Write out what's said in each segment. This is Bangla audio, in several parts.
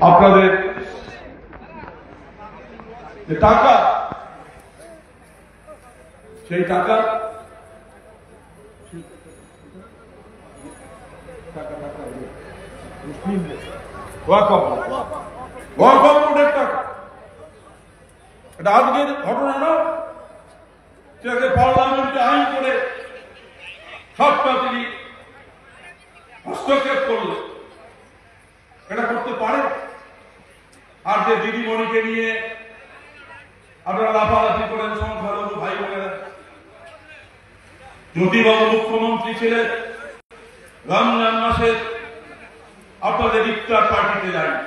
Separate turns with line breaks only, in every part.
আপনাদের যে টাকা, সেই টাকা ওয়াকফের টাকা, এটা আজকের ঘটনা না। সেটাকে পার্লামেন্টে আইন করে সবটা তিনি হস্তক্ষেপ করল। এটা করতে পারে? আর যে দিদিমণিকে নিয়ে আপনারা লাফালাফি করেন সংখ্যালঘু ভাই বোনেরা, জ্যোতিবাবু মুখ্যমন্ত্রী ছিলেন, রমজান মাসে আপনাদের ইফতার পার্টিতে যায়নি,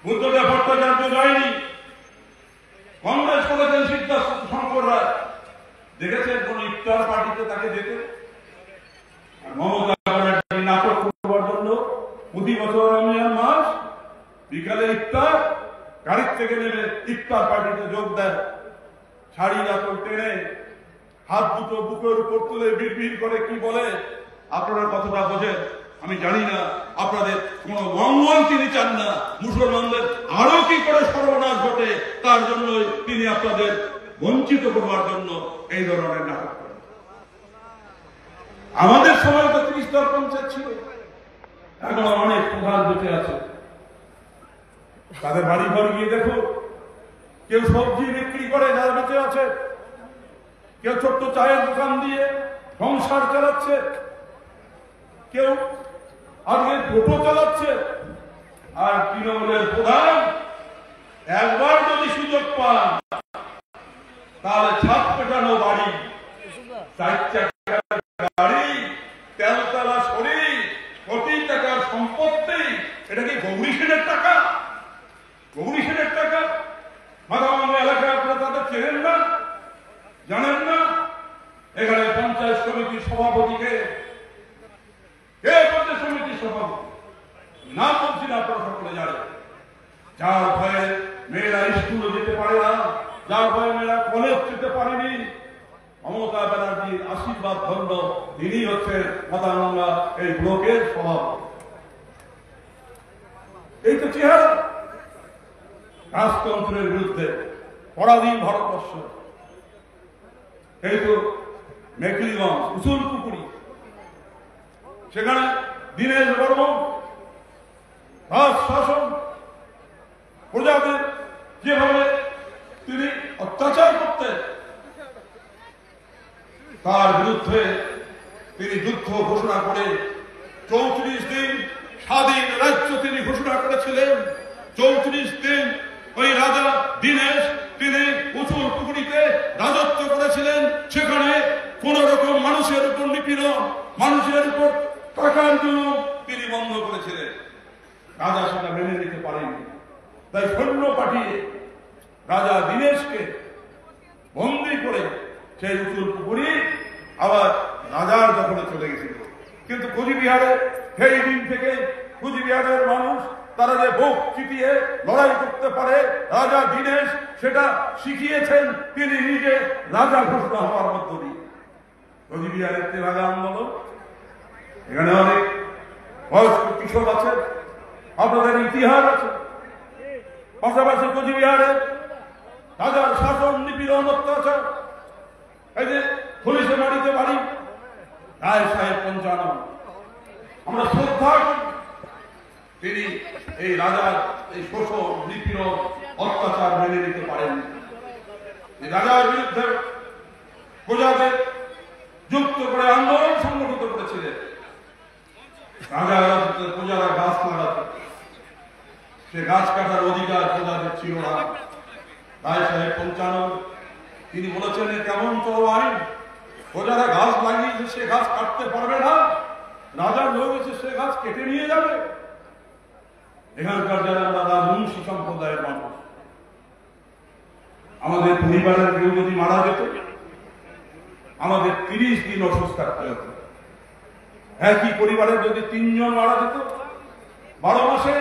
বুদ্ধদেব ভট্টাচার্য যায়নি, কংগ্রেস করেছেন সিদ্ধার্থ শঙ্কর রায়, দেখেছেন কোন ইফতার পার্টিতে তাকে যেতে? মমতা ব্যানার্জি নাটক করবার জন্য প্রতি বছর রমজান মাস বিকালে ইফতার গাড়ির থেকে নেমে ইফতার পার্টিতে যোগ দেয়, শাড়ি আঁচল টেনে হাত দুটো বুকের উপর তুলে বিড়বিড় করে কি বলে, আপনারা কতটা বোঝেন আমি জানি না। আপনাদের কোন মঙ্গল তিনি চান না, মুসলমানদের আরো কি করে সর্বনাশ ঘটে তার জন্য তিনি আপনাদের বঞ্চিত করবার জন্য এই ধরনের নাটক করেন। আমাদের সময় তো 30 পঞ্চায়েত ছিল, এখন অনেক প্রধান বেঁচে আছে। তাদের বাড়ি ঘর গিয়ে দেখো, কেউ সবজি বিক্রি করে যারা বেঁচে আছে, কেউ ছোট্ট চায়ের দোকান দিয়ে সংসার চালাচ্ছে, কেউ আজকে টোটো চালাচ্ছে। আর তৃণমূলের প্রধান একবার যদি সুযোগ পান তাহলে ছাদ পেটানো বাড়ি, 4 চাকার গাড়ি, তেলতলা শরীর, কোটি টাকার সম্পত্তি, এটা কি গৌরী সেনের টাকা? গৌরী সেনের টাকা মাথাভাঙ্গা এলাকায় আপনারা তাদের চেনেন না, জানেন না? এখানে পঞ্চায়েত সমিতির সভাপতিকে, কে পঞ্চায়েত সমিতির সভাপতি না বলছি না, আপনারা সকলে জানেন, যার ভয়ে মেয়েরা স্কুলে যেতে পারে না, যার ভয়ে মেয়েরা কলেজ যেতে পারেনি, মমতা ব্যানার্জির আশীর্বাদ ধন্য তিনি হচ্ছেন মাথাভাঙ্গা এই ব্লকের সভাপতি। এই তো চেহারা রাজতন্ত্রের বিরুদ্ধে পরাধীন ভারতবর্ষ। এই তো মেখলিগঞ্জ, উসুল পুকুরি, সেখানে দীনেশ বর্মন রাজ শাসন, প্রজাদের যেভাবে তিনি অত্যাচার করতেন তার বিরুদ্ধে তিনি যুদ্ধ ঘোষণা করে 34 দিন স্বাধীন রাজ্য তিনি ঘোষণা করেছিলেন। 34 দিন ওই রাজা দীনেশ তিনি উসুল পুকুরিতে রাজত্ব করেছিলেন। সেখানে কোন রকম মানুষের উপর নিপীড়ন, মানুষের উপর টাকার জন্য তিনি বন্ধ করেছিলেন। রাজা সেটা মেনে নিতে পারেনি, তাই সৈন্য পাঠিয়ে রাজা দীনেশকে বন্দী করে সেই উসুল পুকুরি আবার রাজার দখলে চলে গেছিল। কিন্তু কুচবিহারে সেই দিন থেকে কুচবিহারের মানুষ তারা যে বুক চিতিয়ে লড়াই করতে পারে, রাজা দীনেশ সেটা শিখিয়েছেন তিনি নিজে রাজা ঘোষণা হওয়ার মধ্য দিয়ে। কুচবিহারের রাজা আন্দোলন, এখানে অনেক বয়স্ক কিশোর আছে, আপনাদের ইতিহাস আছে। পাশাপাশি কুচবিহারে রাজার শাসন, নিপীড়ন, অত্যাচার, এই যে পুলিশে বাড়িতে বাড়ি রায় সাহেব পঞ্চানন, আমরা শ্রদ্ধা করি। তিনি এই রাজার এই শোষণ, নিপীড়ন, অত্যাচার মেনে নিতে পারেন। রাজার বিরুদ্ধে প্রজাদের যুক্ত করে আন্দোলন সংগঠিত করেছিলেন। রাজা প্রজারা গাছ লাগাতে, সে গাছ কাটার অধিকার প্রজাদের ছিল না। রায় সাহেব পঞ্চানন তিনি বলেছেন কেমন তো আইন, প্রজারা গাছ লাগিয়েছে সে গাছ কাটতে পারবে না, রাজার লোক এসে সে গাছ কেটে নিয়ে যাবে। এখানকার যারা আমরা মুন্সি সম্প্রদায়ের মানুষ, আমাদের পরিবারের কেউ যদি মারা যেত আমাদের 30 দিন অসুস্থ থাকতে হতো। একই পরিবারের যদি 3 জন মারা যেত 12 মাসে,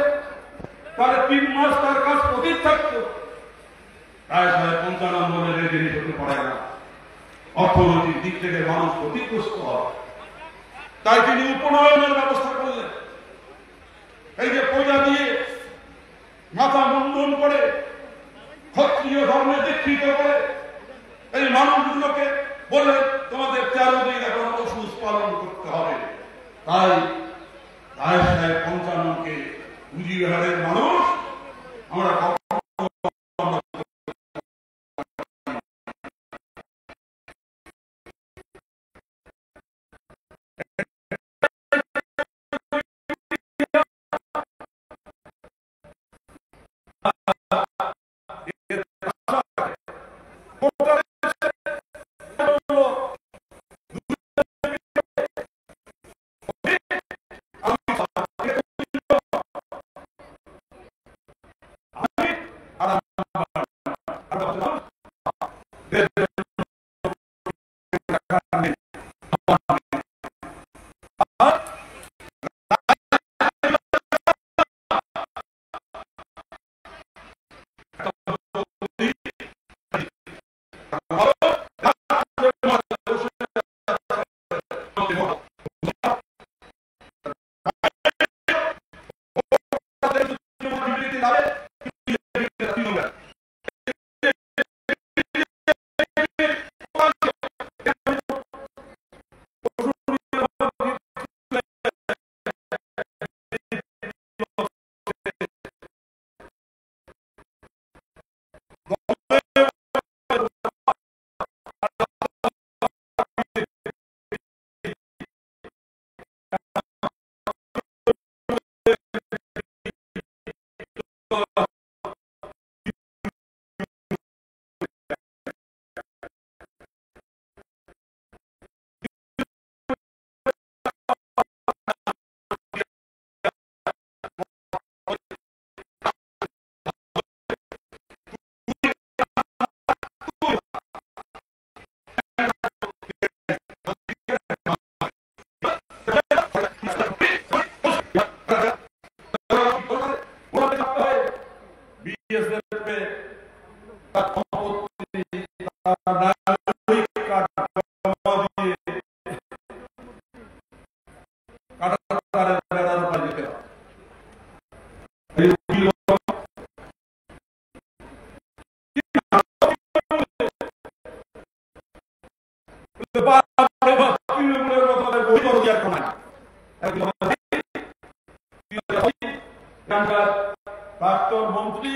তাহলে 3 মাস তার কাজ প্রতীক থাকতো। রায় সাহেব পঞ্চানন বলে যে জিনিস হতে পারে না, অর্থনৈতিক দিক থেকে মানুষ ক্ষতিগ্রস্ত হয়, তাই তিনি উপনয়নের ব্যবস্থা করলেন। এই যে প্রজা দিয়ে বিকৃত করে এই মানুষগুলোকে বলে তোমাদের 13 দিন এখন ওষুধ পালন করতে হবে। তাই রায় সাহেব 55কে কুচবিহারের মানুষ আমরা প্রাক্তন মন্ত্রী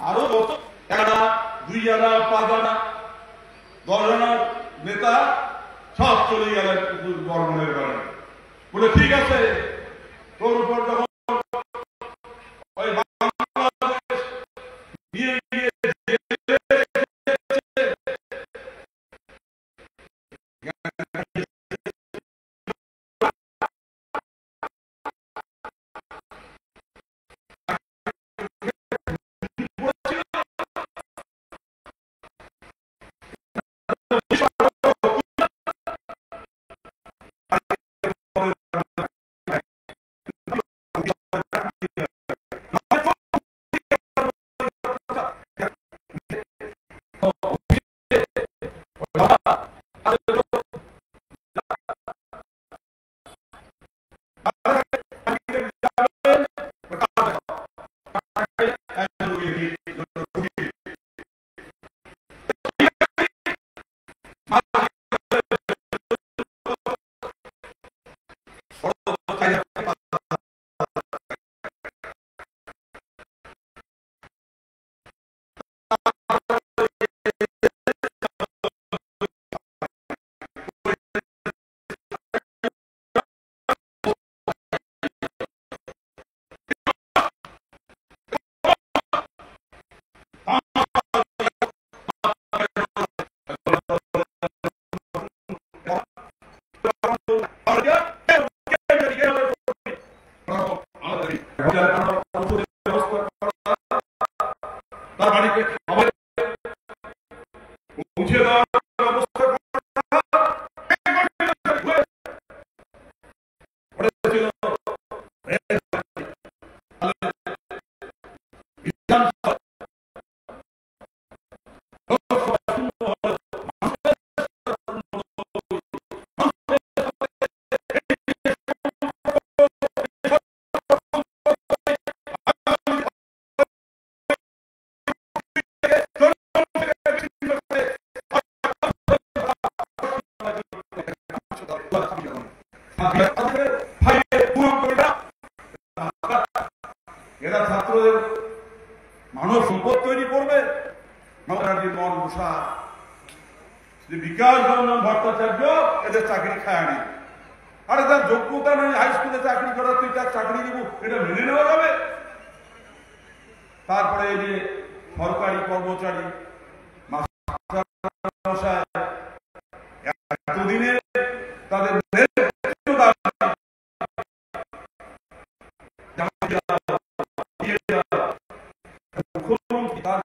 আরো যত 1 আনা 2 আনা 5 আনা 10 আনার নেতা সব চলে গেলেন বর্মনের বাড়ি বলে ঠিক আছে তোর উপর যখন ওই বাংলাদেশ নিয়ে গিয়ে বেকার ছাত্রদের মানব সম্পদ তৈরি করবে। মন বসা বিকাশ রঞ্জন ভট্টাচার্য এদের চাকরি খায়নি। আরে তার যোগ্যতা নেই হাই স্কুলে চাকরি করার, তুই তার চাকরি দিব, এটা মেনে নেওয়া যাবে? তারপরে এই যে সরকারি কর্মচারী এতদিনে তাদের মুখ্যমন্ত্রী তার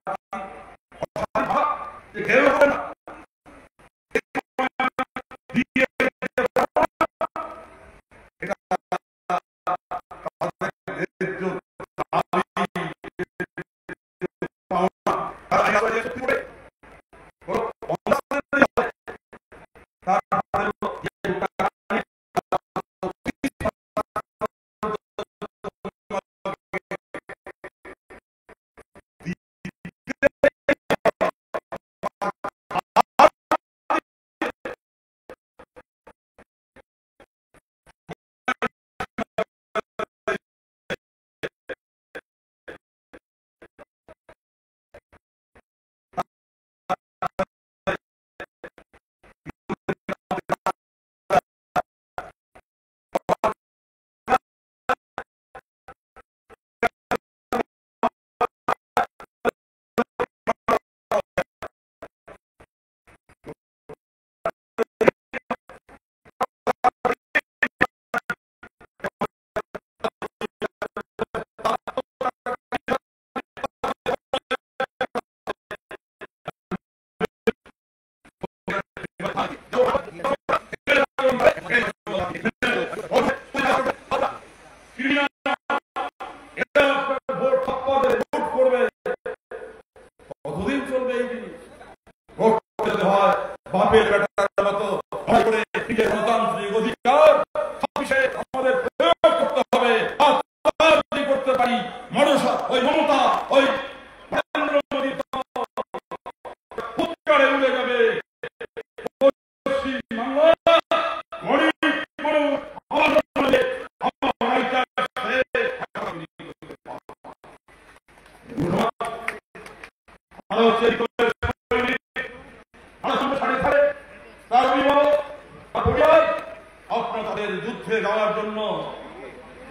আপনাদের যুদ্ধে যাওয়ার জন্য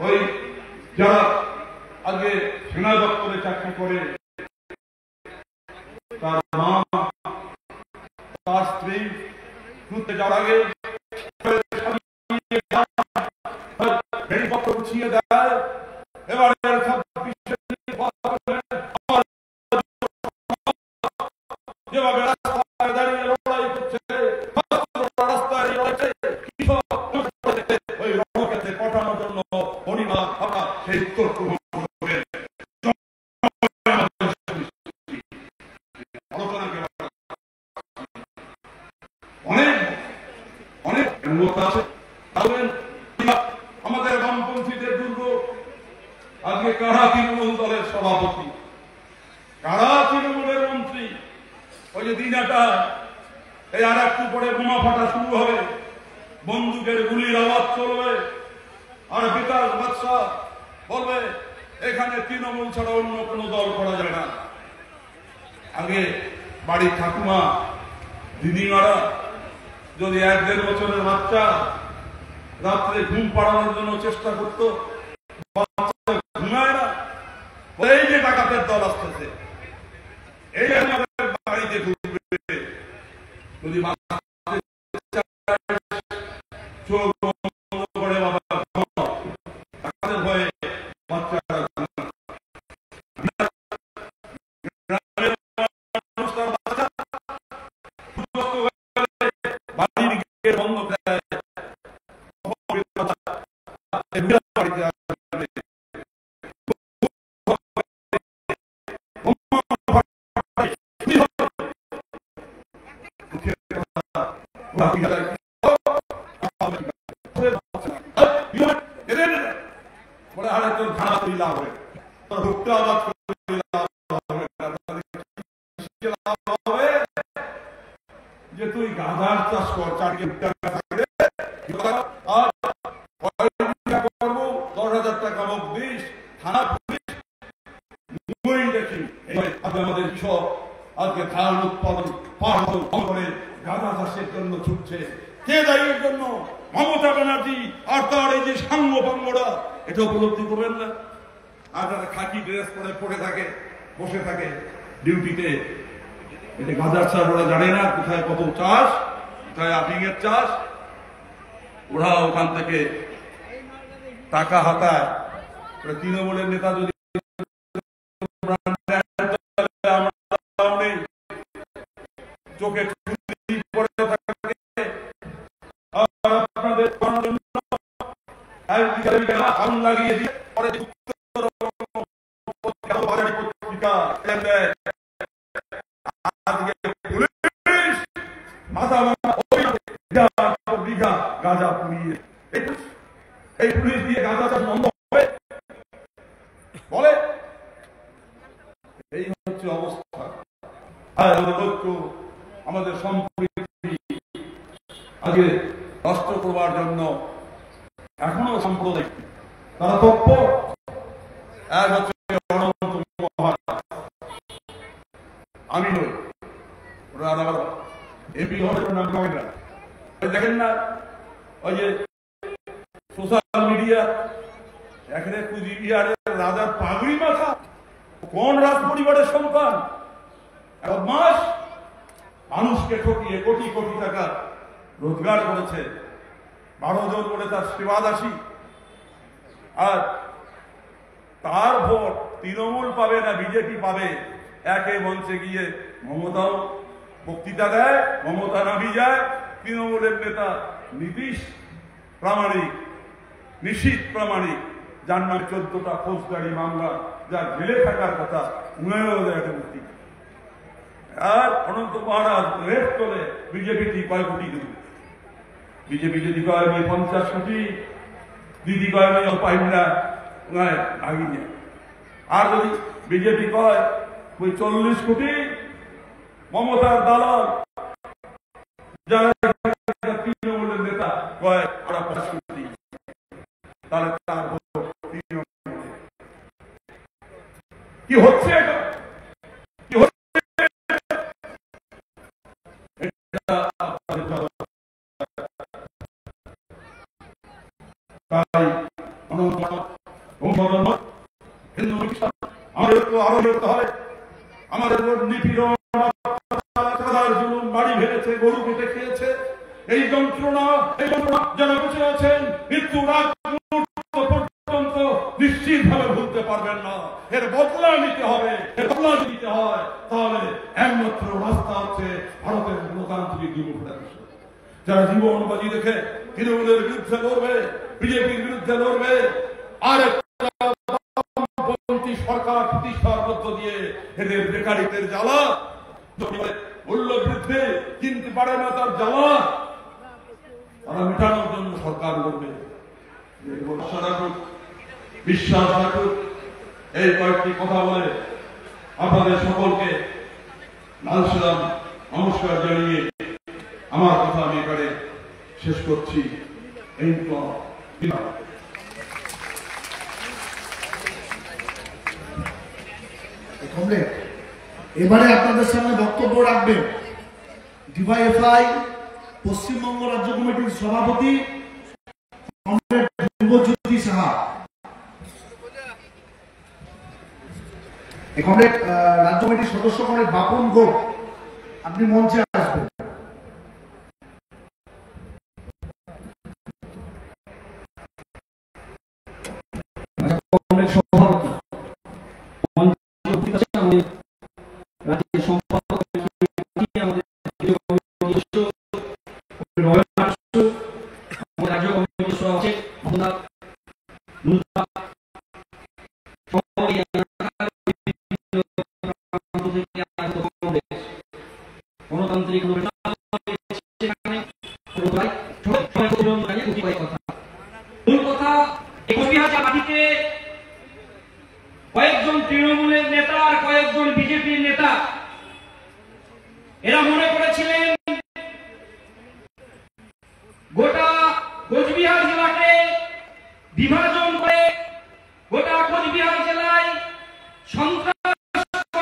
ওই যারা আগে সেনা দপ্তরে চাকরি করে তার মা তার স্ত্রী যুদ্ধে যাওয়ার আগে গুছিয়ে দেয়। এবারে যেভাবে রাস্তায় দাঁড়িয়ে লড়াই করছে, রাস্তায় ওই রণক্ষেত্রে পাঠানোর জন্য পরিবার সেই উত্তর আমাদের বামপন্থীদের দুর্গ আজকে কারা তৃণমূল দলের সভাপতি, কারা তৃণমূলের মন্ত্রী। ওই যে দিনাটা এই আর একটু পরে বোমা ফাটা শুরু হবে, বন্দুকের গুলির আওয়াজ চলবে, আর বিকাশ বাদশাহ বলবে এখানে তৃণমূল ছাড়া অন্য কোনো দল করা যায় না। আগে বাড়ির ঠাকুমা দিদিমারা যদি 1-1.5 বছরের বাচ্চা রাত্রে ঘুম পাড়ানোর জন্য চেষ্টা করতো, ঘুমায় না, এই যে ডাকাতের দল আসতেছে, এই আমাদের বাড়িতে ঢুকবে, যদি চোখ বন্ধ করে ডাকাতের ভয়ে বাচ্চারা বন্ধ যে তুই গাধার চাষ কর, 10,000 টাকা মুখ দিস, থানা পুলিশ আমাদের কৃষক আজকে ধান উৎপাদন পাহাড় করে গাঁদা চাষের জন্য ছুটছে। কে দায়ী এর জন্য? মমতা ব্যানার্জি আর তার এই যে সাঙ্গ বাঙ্গরা। এটা উপলব্ধি করবেন না? আর যারা খাকি ড্রেস পরে পড়ে থাকে, বসে থাকে ডিউটিতে, এটা গাঁদার চাষ ওরা জানে না কোথায় কত চাষ, কোথায় আফিং এর চাষ। ওরা ওখান থেকে টাকা হাতায়। তৃণমূলের নেতা যদি চোখে পড়ে থাকে আপনাদের আগুন লাগিয়ে দিয়ে পরে পত্রিকা মাথা বিঘা গাঁজা পুড়িয়ে এই পুলিশ দিয়ে গাঁজা চাষ বন্ধ হবে বলে। এই হচ্ছে অবস্থা। আমাদের সম্প্রীতি আজকে রাষ্ট্র করবার জন্য এখনো সাম্প্রদায়িক তারা তৎপর। এক হচ্ছে আমি নই, এমপি দেখেন না ওই যে সোশ্যাল মিডিয়া এখানে কুচবিহারের রাজার পাগড়ি মাথা। কোন রাজ পরিবারের সন্তান? মাস মানুষকে ঠকিয়ে কোটি কোটি টাকা রোজগার করেছে, 12 জন করে তার সেবাদাসী। আর তার ভোট তৃণমূল পাবে না বিজেপি পাবে। একে মঞ্চে গিয়ে মমতাও বক্তৃতা দেয়, মমতা নামি যায়। তৃণমূলের নেতা নীতিশ প্রামাণিক, নিশীথ প্রামাণিক, যার নামে 14টা ফৌজদারি মামলা, যার জেলে থাকার কথা, উনারও একটা মুক্তি। আর অনন্ত মহারাজ রেট তোলে বিজেপি কয় কোটি দেবে। বিজেপি যদি কয় 50 কোটি, দিদি কয় পাইব না, ভাগিয়ে। আর যদি বিজেপি কয় 40 কোটি, মমতার দালাল যারা তৃণমূলের নেতা কয় 50 কোটি, তাহলে তার কি হচ্ছে? এটা কি হচ্ছে? আমাদের নিপীড়ন, বাড়ি ভেঙেছে, গরু কেটে খেয়েছে। এই যন্ত্রণা যারা বসে আছেন মৃত্যুর আগ পর্যন্ত নিশ্চিত ভাবে ভুলতে পারবেন না। এর বদলা নিতে হবে। এর বদলা দিতে হয় তাহলে একমাত্র রাস্তা হচ্ছে ভারতের গণতান্ত্রিক ডেমোক্রেসি। যারা জীবন বাজি রেখে তৃণমূলের বিরুদ্ধে লড়বে, বিজেপির বিরুদ্ধে লড়বে, আর সরকার প্রতিষ্ঠার মধ্য দিয়ে এদের বেকারিত্বের জ্বালা, মূল্য বৃদ্ধি কিনতে পারে না তার জ্বালা, তারা মেটানোর জন্য সরকার করবে। বিশ্বাস রাখুক। এই কয়েকটি কথা বলে আপনাদের সকলকে লাল সালাম নমস্কার জানিয়ে আমার কথা আমি এবারে শেষ করছি।
এবারে আপনাদের সামনে বক্তব্য রাখবেন ডিওয়াইএফআই পশ্চিমবঙ্গ রাজ্য কমিটির সভাপতি ধ্রুবজ্যোতি সাহা, রাজ্য কমিটির সদস্য বাপন গোপ, আপনি মঞ্চে আসবেন।
রাজ্যের সম্পাদক রাজ্য কমিটির সভাপতি গণতান্ত্রিক মাটিতে কয়েকজন তৃণমূলের নেতা আর কয়েকজন বিজেপির নেতা এরা মনে করেছিলেন গোটা কোচবিহার জেলাকে বিভাজন করে গোটা কোচবিহার জেলায় সন্ত্রাস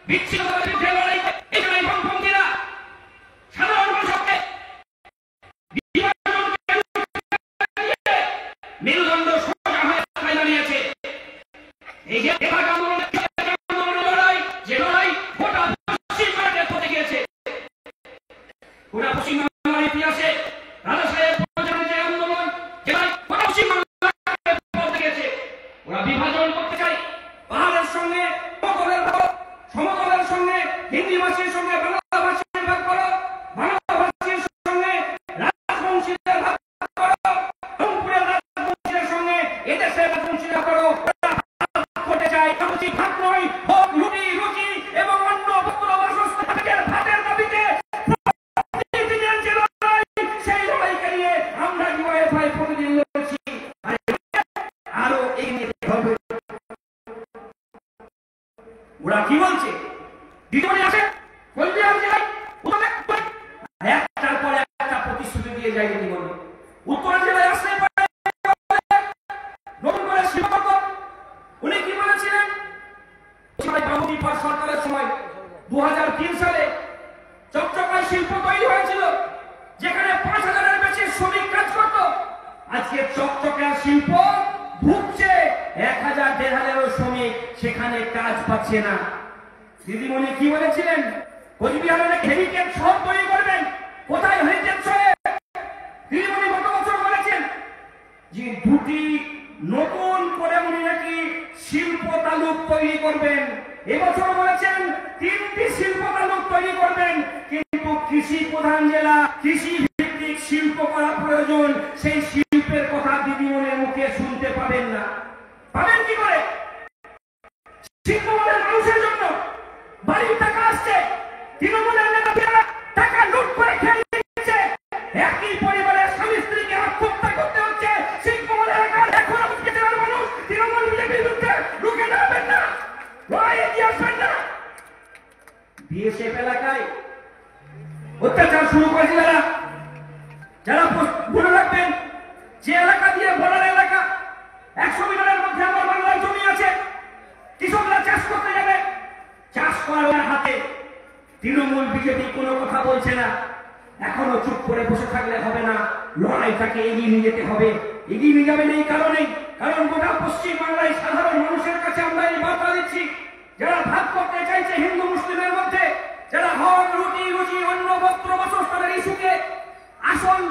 বিচ্ছিন্নতার বিরুদ্ধে লড়াই করে এই জন্য বামপন্থীরা সাধারণ মানুষকে মেরুদণ্ড সোজা হয়ে দাঁড়িয়েছে। এই যে আন্দোলনের লড়াই, যে লড়াই গোটা পশ্চিমবঙ্গে হতে গিয়েছে, গোটা পশ্চিমবঙ্গের ইতিহাসে রাজা সাহেব যে আন্দোলন, যে গোটা পশ্চিমবঙ্গে হতে গিয়েছে, ওরা বিভাজন করতে চায়। পাহাড়ের সঙ্গে সমতলের সঙ্গে হিন্দি ভাষীর সঙ্গে বাংলা ভাষীর ভাগ করো, বাংলা ভাষীর সঙ্গে রাজবংশীদের ভাগ করো, রংপুরের রাজবংশীদের সঙ্গে এদেশের রাজবংশীরা করো। করতে চায় ভাগ নয়, হোক লুটি রুটি এবং অন্য বস্ত্র বাসস্থানের ভাতের দাবিতে সেই লড়াইকে নিয়ে আমরা ইউএফআই প্রতিদিন লড়ছি। আরো এগিয়ে যেতে হবে। ওরা কি বলছে? দ্বিতীয় আসে একটার পর একটা প্রতিশ্রুতি দিয়ে যায় জীবনে। উত্তরাঞ্চলে আসলে নতুন করে শিল্প উনি কি বলেছিলেন? সরকারের সময় 2003 সালে চকচকায় শিল্প তৈরি হয়েছিল, যেখানে 5000-এর বেশি শ্রমিক কাজ করত। আজকে চকচকা শিল্প ভুগছে, 1000-1500 শ্রমিক সেখানে কাজ পাচ্ছে না। দিদিমণি কি বলেছিলেন? কোচবিহারের হেরিটেজ শহর তৈরি করবেন। কোথায় হেরিটেজ শহরে? দিদিমণি গত বছর বলেছেন যে 2টি নতুন করে উনি নাকি শিল্প তালুক তৈরি করবেন। এবছর বলেছেন 3টি শিল্প তালুক তৈরি করবেন। কিন্তু কৃষি প্রধান জেলা, কৃষি ভিত্তিক শিল্প করা প্রয়োজন, সেই শিল্পের কথা দিদিমণির মুখে শুনতে পাবেন না। পাবেন কি করে? শিল্প মানুষের জন্য বাড়ির টাকা আসছে, তৃণমূলের নেতারা টাকা লুট করে খেয়ে নিচ্ছে, একই পরিবারের স্বামী স্ত্রীকে আত্মহত্যা করতে হচ্ছে। শিল্পমলের এখন মানুষ তৃণমূল বিজেপির বিরুদ্ধে রুখে দাঁড়াবেন না, লড়াই এগিয়ে আসবেন না। বিএসএফ এলাকায় অত্যাচার শুরু করেছে যারা মনে রাখবেন, যে এলাকা দিয়ে বর্ডার এলাকা 100 মিটারের মধ্যে আমার বাংলার জমি আছে, কৃষকরা চাষ করতে যাবে, চাষ করার হাতে তৃণমূল বিজেপি কোনো কথা বলছে না। এখনো চুপ করে বসে থাকলে হবে না, লড়াইটাকে এগিয়ে নিয়ে যেতে হবে। এগিয়ে নিয়ে যাবেন এই কারণেই, কারণ গোটা পশ্চিম বাংলায় সাধারণ মানুষের কাছে আমরা এই বার্তা দিচ্ছি, যারা ভাগ করতে চাইছে হিন্দু মুসলিমের মধ্যে, যারা হক রুটি রুজি অন্য বস্ত্র বাসস্থানের ইস্যুকে আসল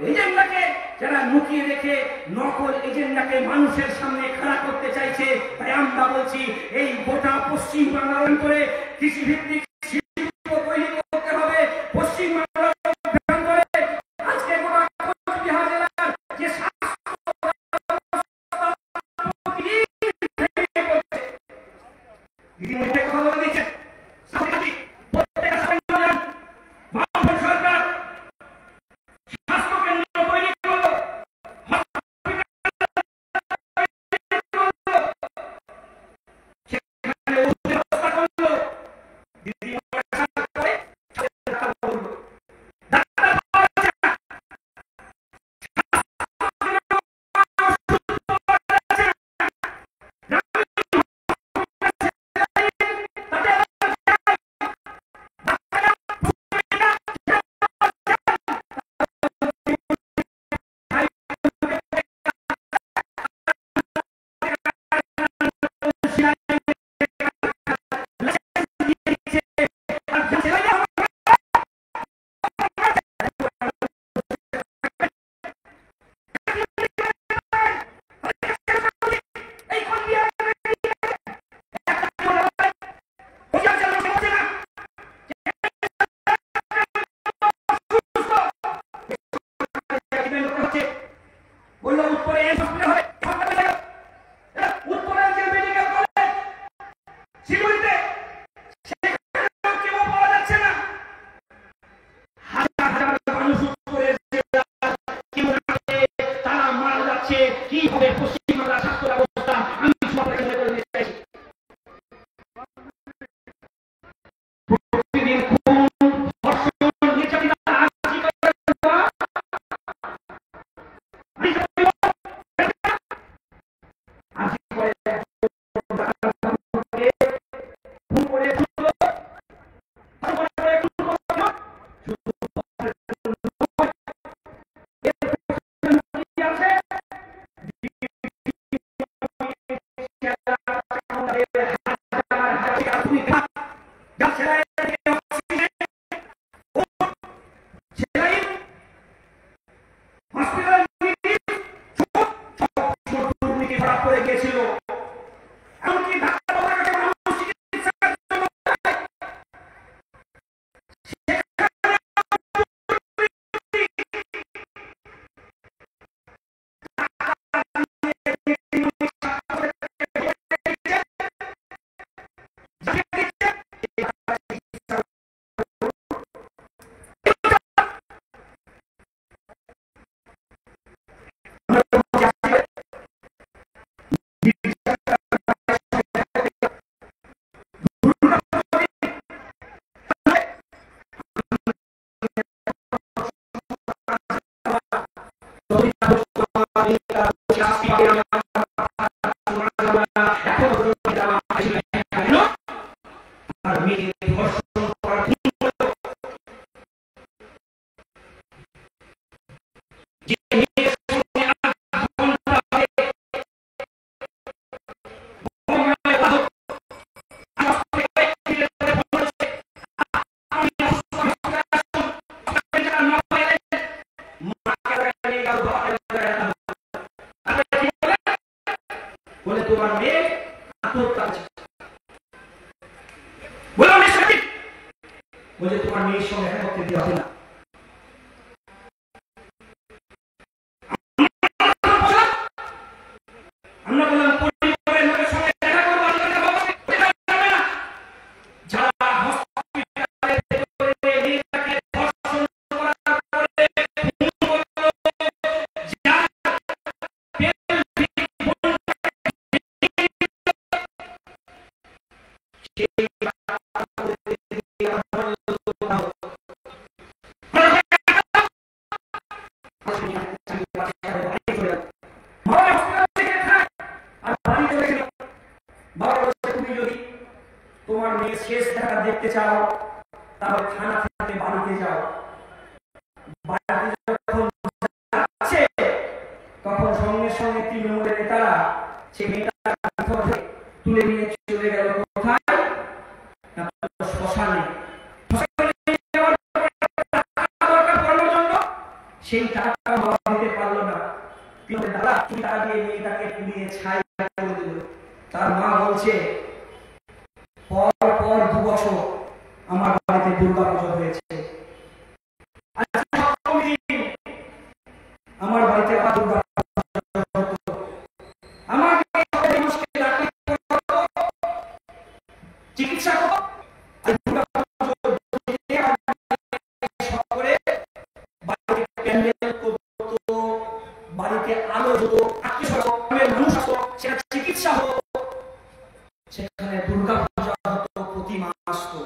এজেন্ডাকে যারা লুকিয়ে রেখে নকল এজেন্ডাকে মানুষের সামনে খাড়া করতে চাইছে, তাই আমরা বলছি এই গোটা পশ্চিম বাংলার করে কৃষি ভিত্তিক শিল্প তৈরি করতে হবে। পশ্চিম বাংলার আজকে গোটা কোচবিহার জেলার যে কথা বলে দিচ্ছেন সরকার দিদি মেয়ে ধর্ষণ করার যে মেয়ের সঙ্গে 8 ঘন্টা বলে তোমার মেয়ে আত্মহত্যা করেছে, বলে তোমার মেয়ের সঙ্গে দেখা করতে দেওয়া হবে না। আমরা বললাম পরিবারের লোকের সঙ্গে দেখা করবো, যারা হসপিটালে মেয়েটাকে ধর্ষণ করার পরে তোমার মেয়ে শেষ দেখা দেখতে চাও তাহলে থানা থেকে বাড়িতে যাও। বাড়িতে যখন যাচ্ছে তখন সঙ্গে সঙ্গে তৃণমূলের নেতারা সে মেয়েটাকে তুলে নিয়ে চলে গেল কোথায়? শ্মশানে। সেই টাকা বাবা দিতে পারলো না, কিন্তু দাদা টাকা দিয়ে মেয়েটাকে পুড়িয়ে ছাই করে দিল। তার মা বলছে পর পর 2 বছর আমার বাড়িতে দুর্গা পুজো হয়েছে, আমার বাড়িতে আবার দুর্গা চিকিৎসা বাড়িতে আলো হতো, মানুষ হতো, সেটা চিকিৎসা হতো, সেখানে দুর্গা পূজা হতো, প্রতিমা আসতো।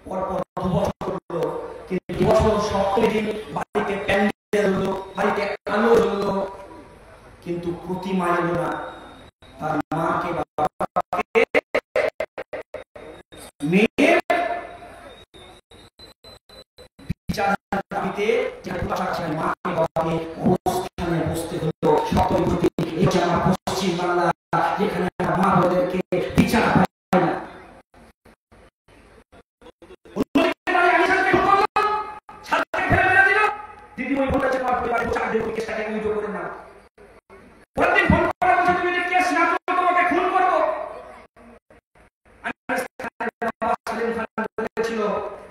পরপর 2 বছর হলো, কিন্তু 2 বছর সপ্তমী দিন বাড়িতে প্যান্ডেল হলো, বাড়িতে আলো হলো, কিন্তু প্রতিমা এলো না। তার মাকে বাবাকে মেয়ের বিচারের দাবিতে মাকে বাবাকে অবস্থানে বসতে হলো। সপ্তমী প্রতি এই যে আমার পশ্চিম বাংলা, যেখানে মা বোনদেরকে বিচার হয় না। দিদিমণি বলেছে তোমার পরিবারে 4 দিন কেসটাকে উইথড্র করে নাও। পরের দিন ফোন করে বলছে তুমি যদি কেস না করো তোমাকে খুন করবো।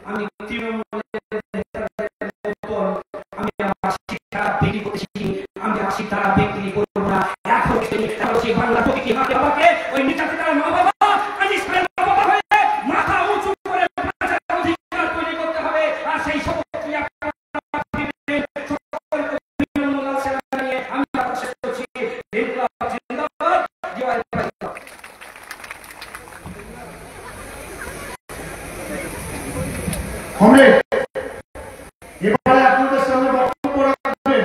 আমি তৃণমূলের আমি আমার শিক্ষা বিক্রি করেছি, আমি আমার শিক্ষা বিক্রি করবো না। এখন সেই বাংলা প্রকৃতি মাকে বাবাকে ওই নির্যাতিতার মা বাবা বাবা হয়ে মাথা উঁচু করে অধিকার তৈরি করতে হবে। আর সেই সব
এবারে আপনাদের সামনে বক্তব্য রাখবেন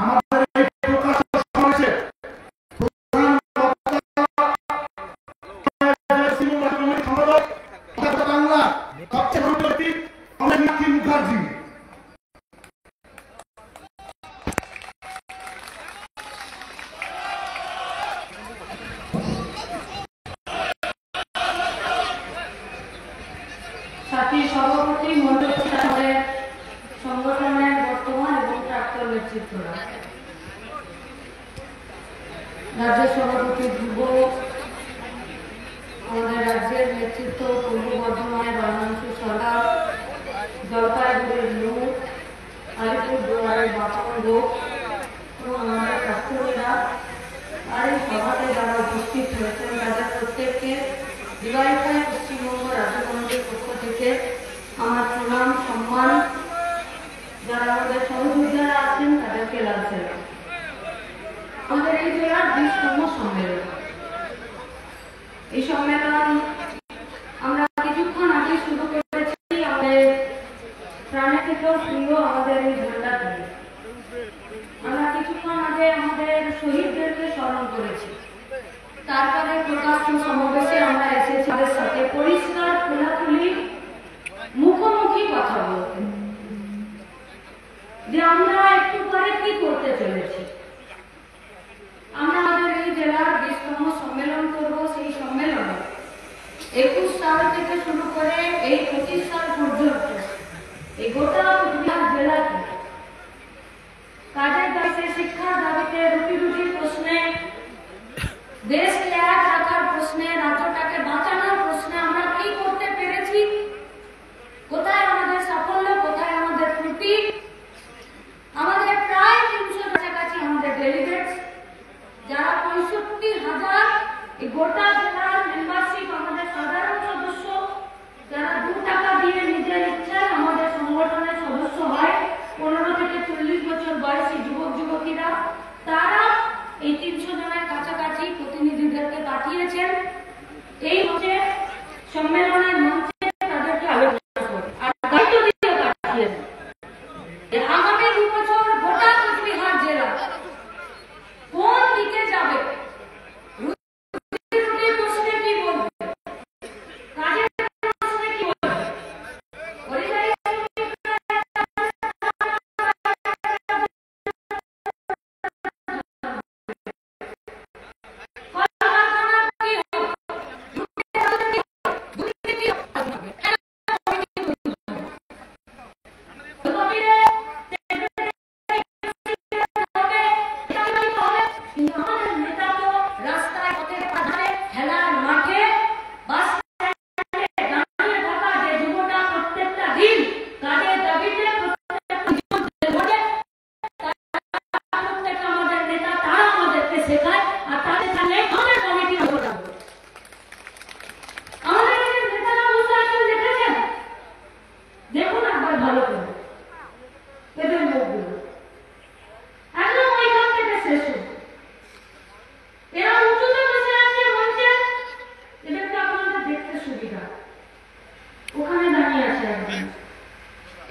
আমাদের এই প্রকাশ সমাবেশে প্রধান বক্তা বাংলা সবচেয়ে বড় ব্যক্তি অমিতাভ মুখার্জি।
সাথী সভাপতি মন্ডল সংগঠনের বর্তমান এবং প্রাক্তন নেতৃত্বরা, রাজ্য সভাপতি যুব, আমাদের রাজ্যের নেতৃত্ব পূর্ব বর্ধমানের রণাংশু সরকার, জলপাইগুড়ির নূর, আলিপুরদুয়ারের বাপন গোপ এবং আমাদের প্রাক্তনীরা, আর এই সভাতে যারা উপস্থিত হয়েছেন তাদের প্রত্যেককে ডিওয়াইফাই পশ্চিমবঙ্গ রাজ্য কমিটির পক্ষ থেকে আমার প্রণাম, সম্মান। যারা আমাদের সহযোগিতারা আছেন তাদেরকে লাগছে। আমাদের এই জেলার 20তম সম্মেলন। এই সম্মেলন আমরা কিছুক্ষণ আগে শুরু করেছি আমাদের প্রাণের থেকেও প্রিয় আমাদের এই ঝান্ডা দিয়ে। আমরা কিছুক্ষণ আগে আমাদের শহীদদেরকে স্মরণ করেছি। তারপরে প্রকাশ্য সমাবেশে আমরা এসেছি 21 সাল থেকে শুরু করে এই 25 সাল পর্যন্ত এই গোটা কুচবিহার জেলাতে কাজের দাবিতে, শিক্ষার দাবিতে, রুটির প্রশ্নে, দেশকে এক রাখার প্রশ্নে, রাজ্যটাকে বাঁচানোর প্রশ্নে আমরা কি করতে পেরেছি, কোথায় আমাদের সাফল্য, কোথায় আমাদের ত্রুটি। আমাদের প্রায় 300 কাছাকাছি আমাদের ডেলিগেটস, যারা 65,000 এই গোটা জেলার মেম্বারশিপ, আমাদের সাধারণ সদস্য, যারা 2 টাকা দিয়ে নিজের ইচ্ছায় আমাদের সংগঠনের সদস্য হয়, 15 থেকে 40 বছর বয়সী যুবক যুবতীরা, তারা এই 300 জনের কাছাকাছি প্রতিনিধিদেরকে পাঠিয়েছেন এই হচ্ছে সম্মেলনের মঞ্চে তাদেরকে আলোচনা করে আর দায়িত্ব দিয়ে পাঠিয়েছেন। আগামী 2 বছর গোটা কোচবিহার জেলা কোন দিকে যাবে, প্রশ্নে কি বলবে, কাজের প্রশ্নে কি বলবে,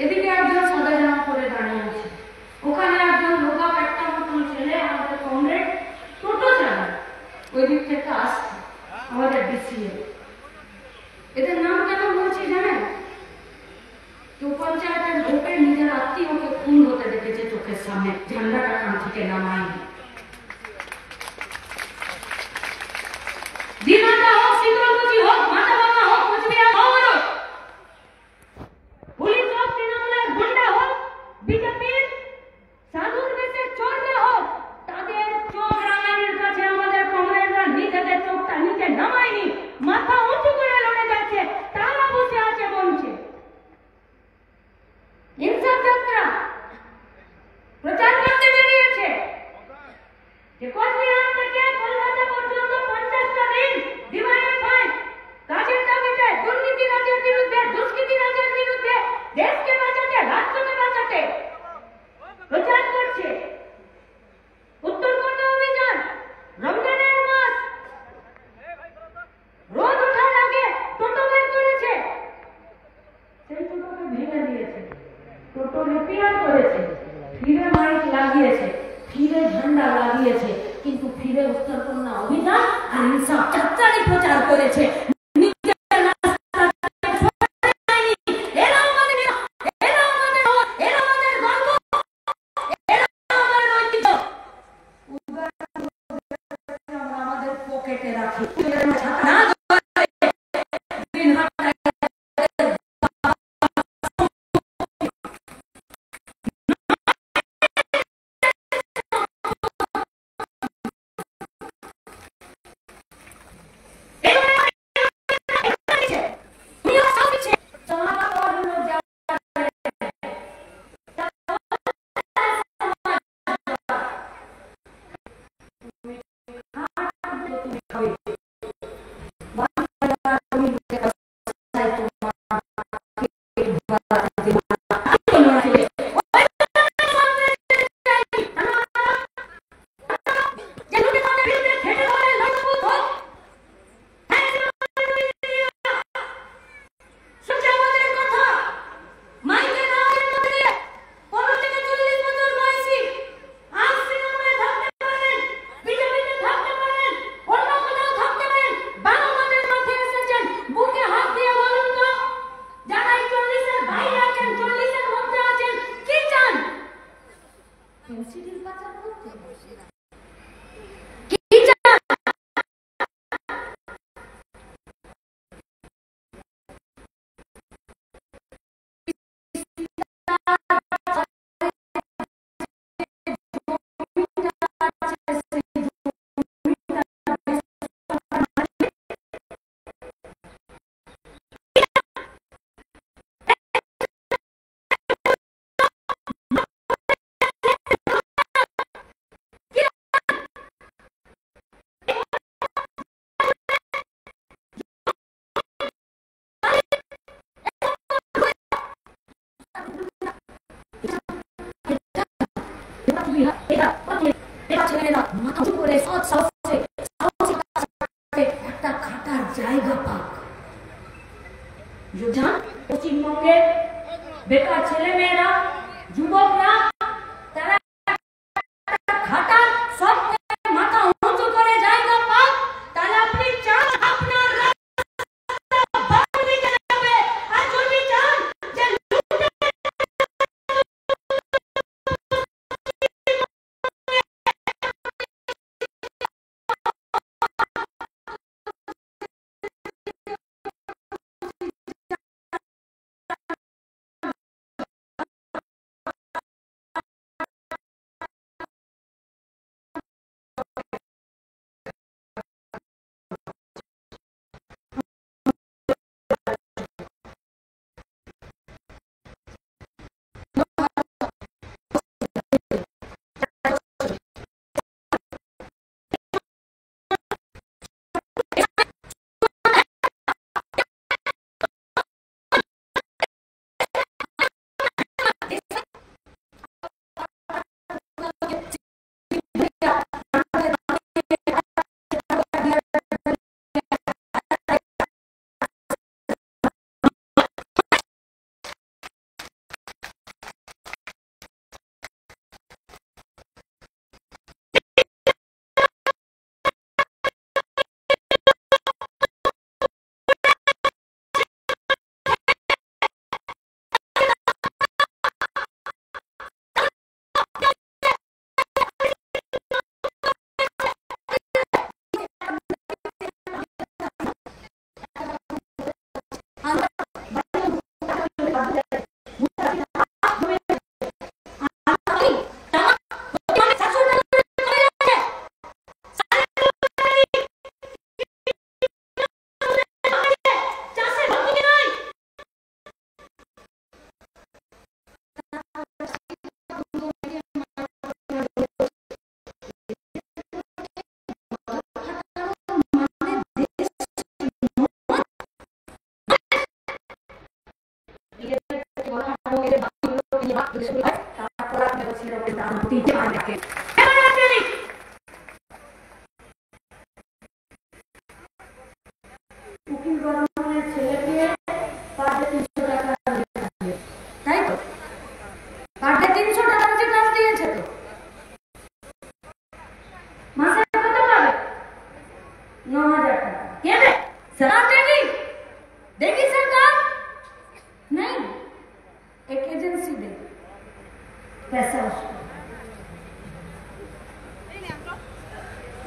এদিকে একজন সাদা জামা পরে দাঁড়িয়ে আছে, ওখানে একজন রোগা একটা মতন ছেলে আমাদের কমরেড টোটো চালায়, ওই দিক থেকে আসছে আমাদের ডিসিএ। এদের নাম কেন বলছি জানেন? কেউ পঞ্চায়েতের ভোটে নিজের আত্মীয়কে খুন হতে দেখেছে চোখের সামনে, ঝান্ডাটা কান থেকে নামায়নি। দিনাটা হোক, শীতলকুচি হোক, মাথাভাঙা হোক, কোচবিহার শহর হোক, পুলিশ হোক, তৃণমূলের গুন্ডা হোক, বিজেপির সাধুর বেশে চড়বে হোক, তাদের চোখ রাঙানির কাছে আমাদের কমরেডরা নিজেদের চোখটা নিচে নামায়নি, মাথা উঁচু করে লড়ে যাচ্ছে, তারা বসে আছে মঞ্চে। ইনসাফ যাত্রা প্রচার করতে বেরিয়েছে যে কোচবিহার থেকে কলকাতা পর্যন্ত 50টা দিন ডিভাইড ফাইট, কাজের দাবিতে, দুর্নীতি রাজের বিরুদ্ধে, দুষ্কৃতি রাজের বিরুদ্ধে, দেশকে বাঁচাতে, রাজ্যকে বাঁচাতে প্রচার করছে। উত্তরকন্যা অভিযান, রমজানের মাস, রোদ ওঠার আগে টোটো বের করেছে, সেই টোটোকে ভেঙে দিয়েছে, টোটো রিপেয়ার করেছে, ফিরে মাইক লাগিয়েছে, ফিরে ঝান্ডা লাগিয়েছে, কিন্তু ফিরে উত্তরকন্যা অভিযান আর ইনসাফ যাত্রারই প্রচার করেছে। পকেটে রাখি করে একটা খাটার জায়গা পাক। পশ্চিমবঙ্গের বেকার ছেলে মেয়েরা, যুবকরা, তারা খাটার সব মাথা উঁচু করে জায়গা পাক, তাহলে আপনি চান আপনার আর যদি চান যে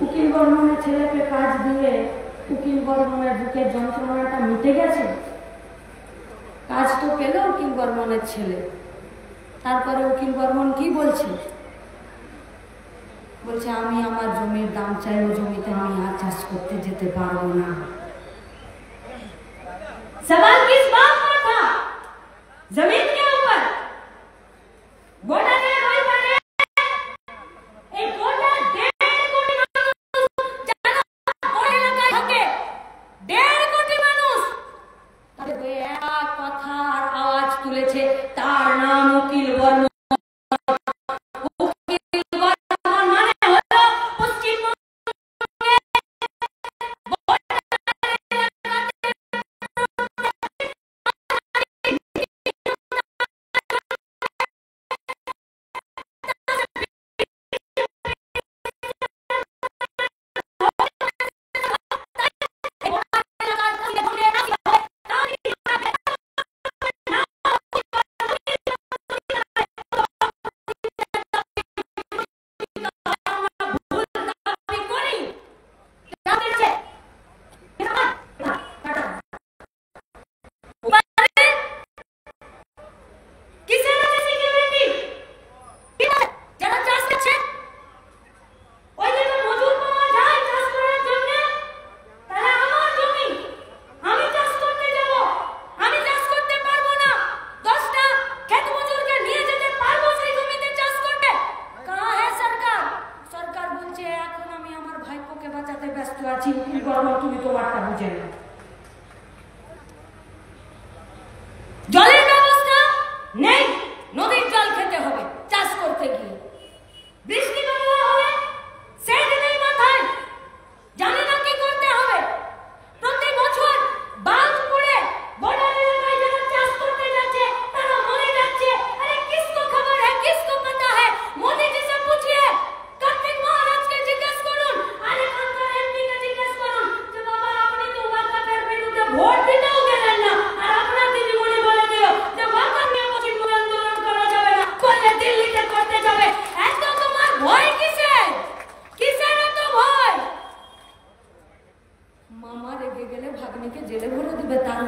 উকিল বর্মনের ছেলেকে কাজ দিয়ে উকিল বর্মনের বুকের যন্ত্রণাটা মিটে গেছে। কাজ তো পেল উকিল বর্মনের ছেলে, তারপরে উকিল বর্মন কি বলছে? বলছে আমি আমার জমির দাম চাই, ও জমিতে আমি আর চাষ করতে যেতে পারবো না। सवाल किस बात का था? जमीन के ऊपर गोटा ने कोई पड़े एक गोटा 1.5 কোটি মানুষ জানো পড়ে না থাকে 1.5 কোটি মানুষ তবে ওই এক কথার আওয়াজ তুলেছে, তার নাম উকিল বর্মন।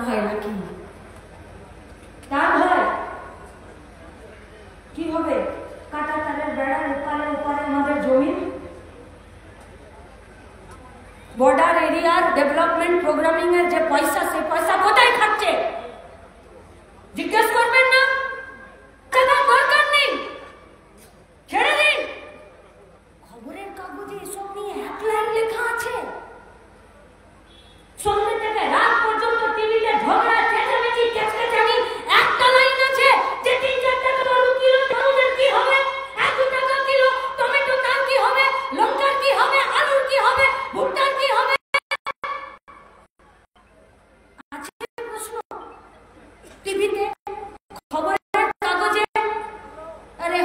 হয় নাকি? তার হয় কি হবে? কাটা তারের বেড়ার উপারে উপারে আমাদের জমি, বর্ডার এরিয়ার ডেভেলপমেন্ট প্রোগ্রামিং এর যে পয়সা, সে পয়সা কোথায় খাচ্ছে জিজ্ঞেস করবেন না? দরকার নেই, ছেড়ে দিন। খবরের কাগজে এসব নিয়ে এক লাইন লেখা আছে, সন্ধ্যে থেকে রাত পর্যন্ত টিভিতে ঝগড়া চেঁচামেচি কেচকেচানি, একটা লাইন আছে যে 3-4 টাকা আলু কিলো তরমুজের কি হবে, 1-2 টাকা কিলো টমেটো তার কি হবে, লঙ্কার কি হবে, আলুর কি হবে, ভুট্টার কি হবে। আছে প্রশ্ন টিভিতে, খবরের কাগজে? আরে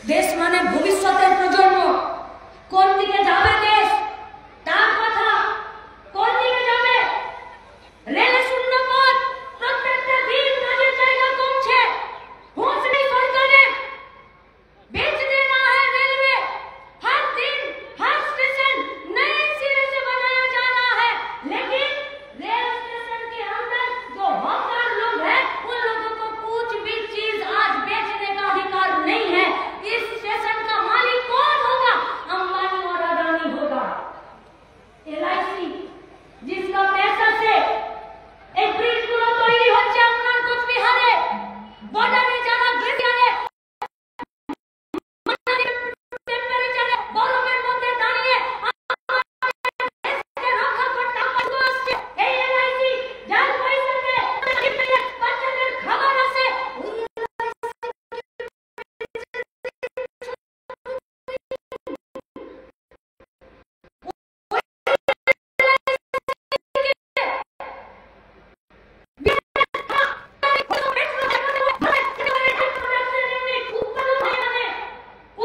দেশ মানে ভবিষ্যতের প্রজন্ম। কোন দিকে যাবে দেশ তার কথা, কোন দিকে যাবে? রেলে শূন্য পথ, প্রত্যেকটা দিন কাজের জায়গা কমছে, হোশ নেই সরকারের। बेच देना है रेलवे, हर दिन हर स्टेशन नए सिरे से बनाया जाना है, लेकिन रेल स्टेशन के अंदर जो हॉकर लोग हैं उन लोगों को कुछ भी चीज आज बेचने का अधिकार नहीं है। इस स्टेशन का मालिक कौन होगा? अंबानी और अडानी होगा। LIC जिसका पैसा से एक ब्रिज गुलो তৈরি হচ্ছে আপনার কোচবিহারে, বর্ডারে যারা গেছে টেম্পারেচারে গরমের মধ্যে দাঁড়িয়ে দেশকে রক্ষা করতে আসছে। এই LIC যার পয়সাতে বাচ্চাদের খাবার আসে,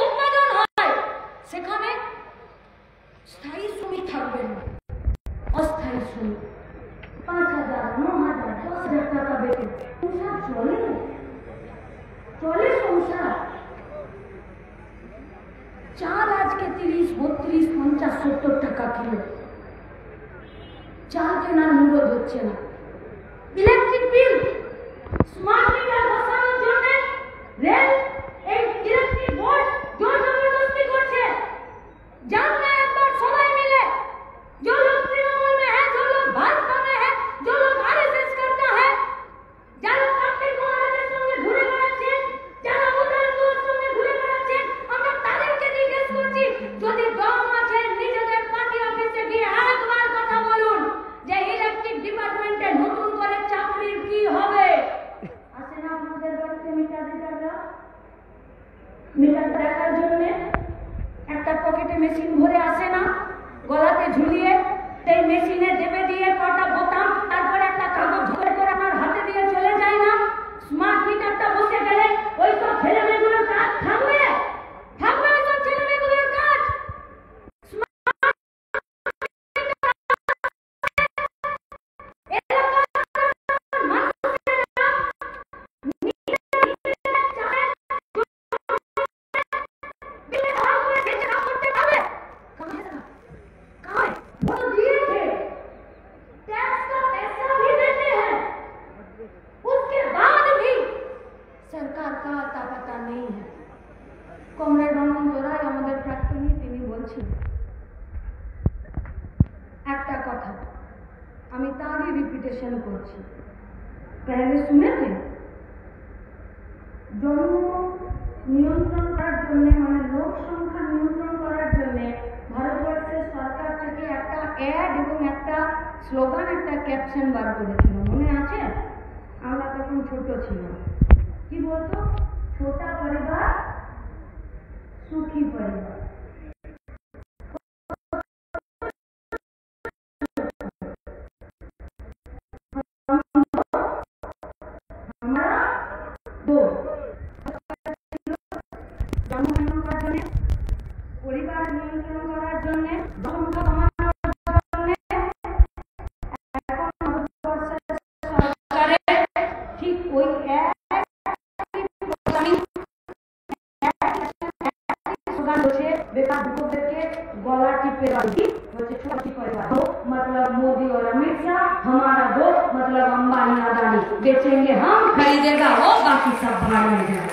উৎপাদন হয়, সেখানে স্থায়ী শ্রমিক থাকবেন না, অস্থায়ী শ্রমিক। 5,000, 9,000, 10,000 টাকা বেতন, সংসার চলে? চলে সংসার? চাল আজকে 30, 32, 50, 70 টাকা কিলো, চাল কেনার মূল্য হচ্ছে না। ইলেকট্রিক বিল, স্মার্ট মিটার বসানোর জন্য রেল এই ইলেকট্রিক বোর্ড জোর জবরদস্তি করছে। जानना है एक बार सबाई मिले, जो लोग तृणमूल में है, जो लोग भाजपा में है, जो लोग RSS करता है, যারা কার্তিক মহারাজের সঙ্গে ঘুরে বেড়াচ্ছেন, যারা উদয়পুরের সঙ্গে ঘুরে বেড়াচ্ছেন, আমরা তাদেরকে জিজ্ঞেস করছি, যদি দম আছে নিজেদের পার্টি অফিসে গিয়ে আরেকবার কথা বলুন যে ইলেকট্রিক ডিপার্টমেন্টে मेडिटेशन করছি। पहले सुने थे জন্ম নিয়ন্ত্রণ করার জন্য মানে লোক সংখ্যা নিয়ন্ত্রণ করার জন্য ভারতবর্ষের সরকার থেকে একটা অ্যাড এবং একটা স্লোগান একটা ক্যাপশন বার করেছিল, মনে আছে? আমরা তখন ছোট ছিলাম। কি বলতো? ছোটা পরিবার সুখী পরিবার। পরিবার নিয়ন্ত্রণ করার জন্য সংখ্যা কমানোর জন্য ঠিক ওই बेकार के गला टिपे वाली छोटी परिवार हो मतलब मोदी और अमित शाह, हमारा दोस्त मतलब अंबानी अदानी, बेचेंगे हम, खरीदेगा वो, बाकी सब भाड़ में जाए,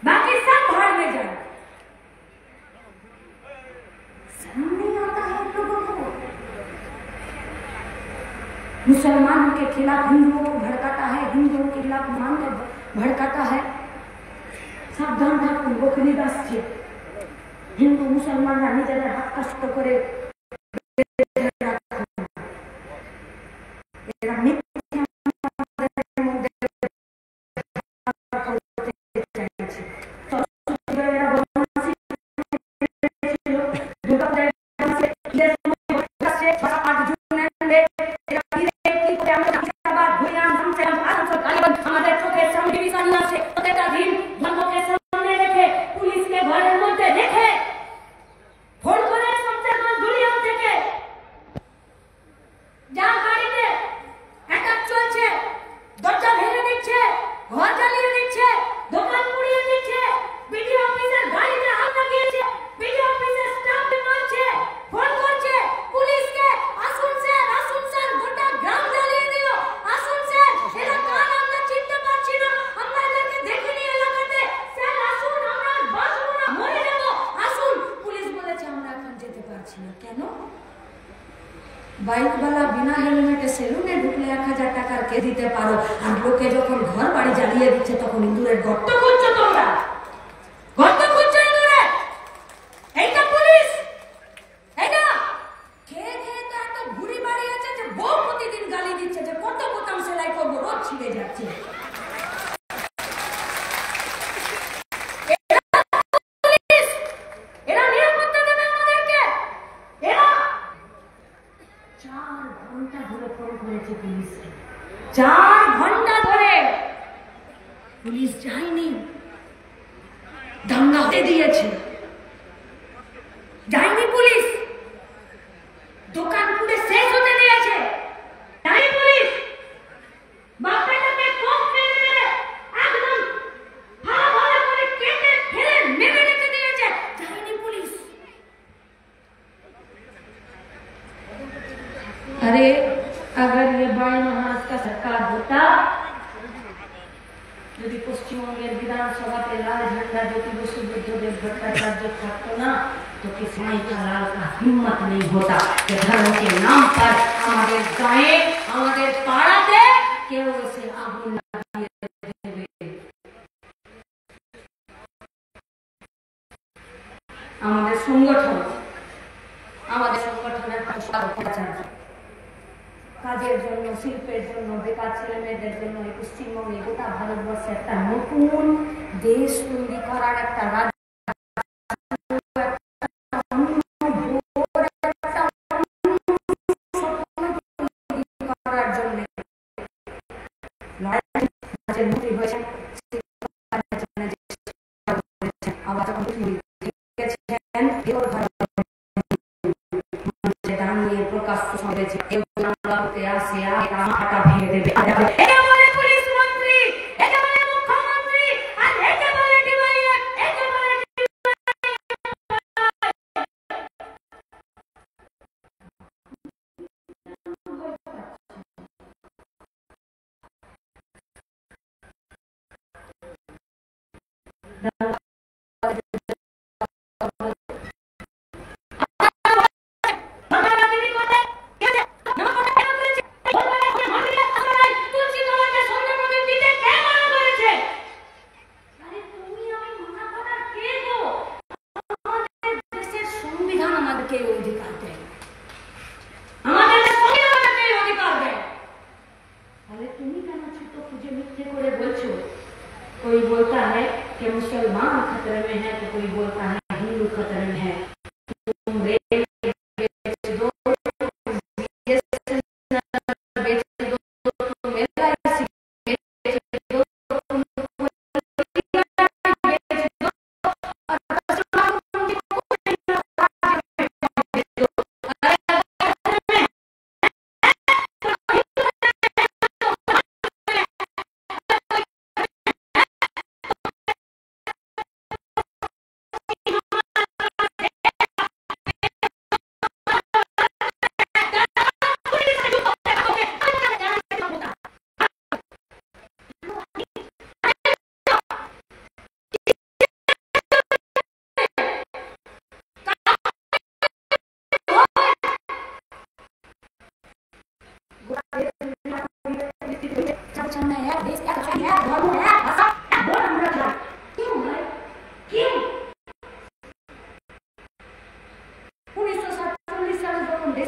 बाकी सब भाड़ में जाए। समझ नहीं आता है लोगों को। मुसलमानों के खिलाफ हिंदुओं को भड़काता है, हिंदुओं के खिलाफ मान को भड़काता है। सावधान থাকুন, বকরি আসছে। হিন্দু মুসলমানরা নিজেদের হাত কষ্ট করে বাইকওয়ালা বিনা হেলমেটে সেলুনে ঢুকলে 1000 টাকার কে দিতে পারো, আর লোকে যখন ঘর বাড়ি জ্বালিয়ে দিচ্ছে তখন ইঁদুরের গর্ত খুঁজছো তোমরা, গর্ত খুঁজছো ইঁদুরের। এইটা পুলিশ, এইটা খেয়ে খেয়ে তো এত ঘুরি বাড়ি আছে যে বউ প্রতিদিন গালি দিচ্ছে যে কত বোতাম সেলাই করবো, রোজ ছিঁড়ে যাচ্ছে। चार घंटा धरे पुलिस जाएनी, दंगा दे दिए जाएनी पुलिस, दुकान पूरे शेष होते दिए जाएनी पुलिस, बापेटाके कोप मेरे मेरे एकदम भाला भाला करे केटे फेरे मेरे রেখে দিয়েছে, जाएनी पुलिस। अरे अगर ये बाई महाराज का सरकार होता, यदि पश्चिमबंगेर विधानसभाते लाल झंडा ज्योति बसु बुद्धदेव भट्टाचार्य থাকতো না, तो किसी का लाल का हिम्मत नहीं होता कि धर्म के नाम पर हमारे गांवे हमारे पाड़ाते केউ এসে আগুন লাগিয়ে দেবে। আমাদের সংগঠনের কাজের জন্য, শিল্পের জন্য, বেকার ছেলে মেয়েদের জন্য এই পশ্চিমবঙ্গে গোটা ভারতবর্ষে একটা নতুন দেশ তৈরি করার একটা রাজ্য করার জন্য প্রকাশ্য হয়েছে হাঁটা ভেঙে দেবে। এটা বলে পুলিশ মন্ত্রী, এটা বলে মুখ্যমন্ত্রী, আর এটা বলে ডিওয়াইএফ, এটা বলে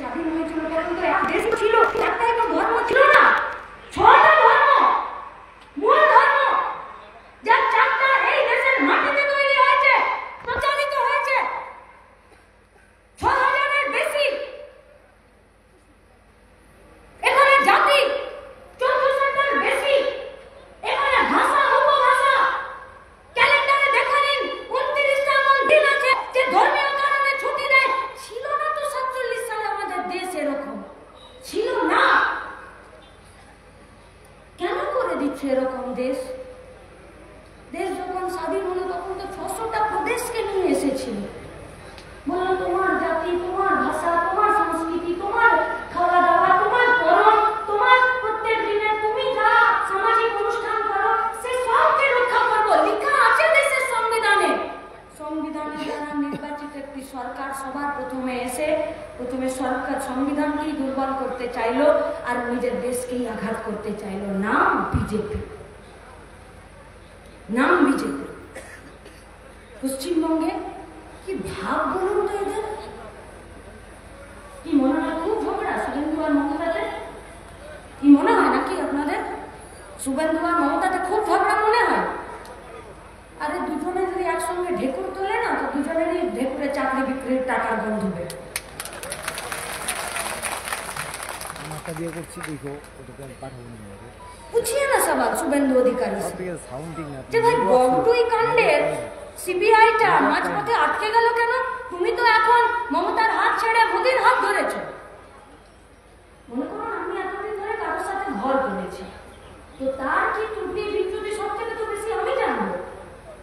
স্বাধীন হয়েছিল তখন তো এক দেশ ছিল, একটাই তো ধর্ম ছিল না, 6টা ধর্ম, মূল ধর্ম, যার 4টা এই দেশের মাটিতে তৈরি হয়েছে, প্রচারিত হয়েছে, 6,000-এর বেশি এখানে জাতি, 1400-টার বেশি এখানে ভাষা, উপভাষা। ক্যালেন্ডারে দেখে নিন 29টা এমন দিন আছে যে ধর্মীয় কারণে ছুটি দেয়। ছিল না তো 47 সালে আমাদের দেশ এরকম ছিল না। কেন করে দিচ্ছে এরকম দেশ? দেশ যখন স্বাধীন হলো তখন তো 600টা প্রদেশকে নিয়ে এসেছিল। বললো তোমার জাতি, তোমার ভাষা, তোমার সংস্কৃতি, তোমার খাওয়া দাওয়া, তোমার করণ, তোমার প্রত্যেক দিনে তুমি যা সামাজিক অনুষ্ঠান করো সে সবকে রক্ষা করবো। লেখা আছে দেশের সংবিধানে। সংবিধানে যারা নির্বাচিত একটি সরকার সবার প্রথমে এসে সরকার সংবিধানকেই দুর্বল করতে চাইলো আর নিজের দেশকেই আঘাত করতে চাইলো। নাম বিজেপি, নাম বিজেপি। পশ্চিমবঙ্গে কি ভাব বলুন তো এদের? কি মনে হয় খুব ঝগড়া শুভেন্দু আর মমতাতে? কি মনে হয় নাকি আপনাদের শুভেন্দু আর মমতাতে খুব ঝগড়া মনে হয়? আরে দুজনে যদি একসঙ্গে ঢেকুর তোলে না তো দুজনেরই ঢেকুরে চাকরি বিক্রির টাকার গন্ধ বের।
দিয়ে করছি দেখো ওটাকে আমি পাঠাবো না।
पूछिए ना सवाल शुभेंदु अधिकारी से
সাউন্ডিং না
যে ভাই বগটুই কাণ্ডের সিবিআইটা মাঝপথে আটকে গেল কেন? তুমি তো এখন মমতার হাত ছেড়ে মোদির হাত ধরেছো। মনে করুন আমি এতদিন ধরে কারোর সাথে ঘর করেছি, তো তার কি ত্রুটি বিচ্যুতি সব থেকে তো বেশি আমি জানবো।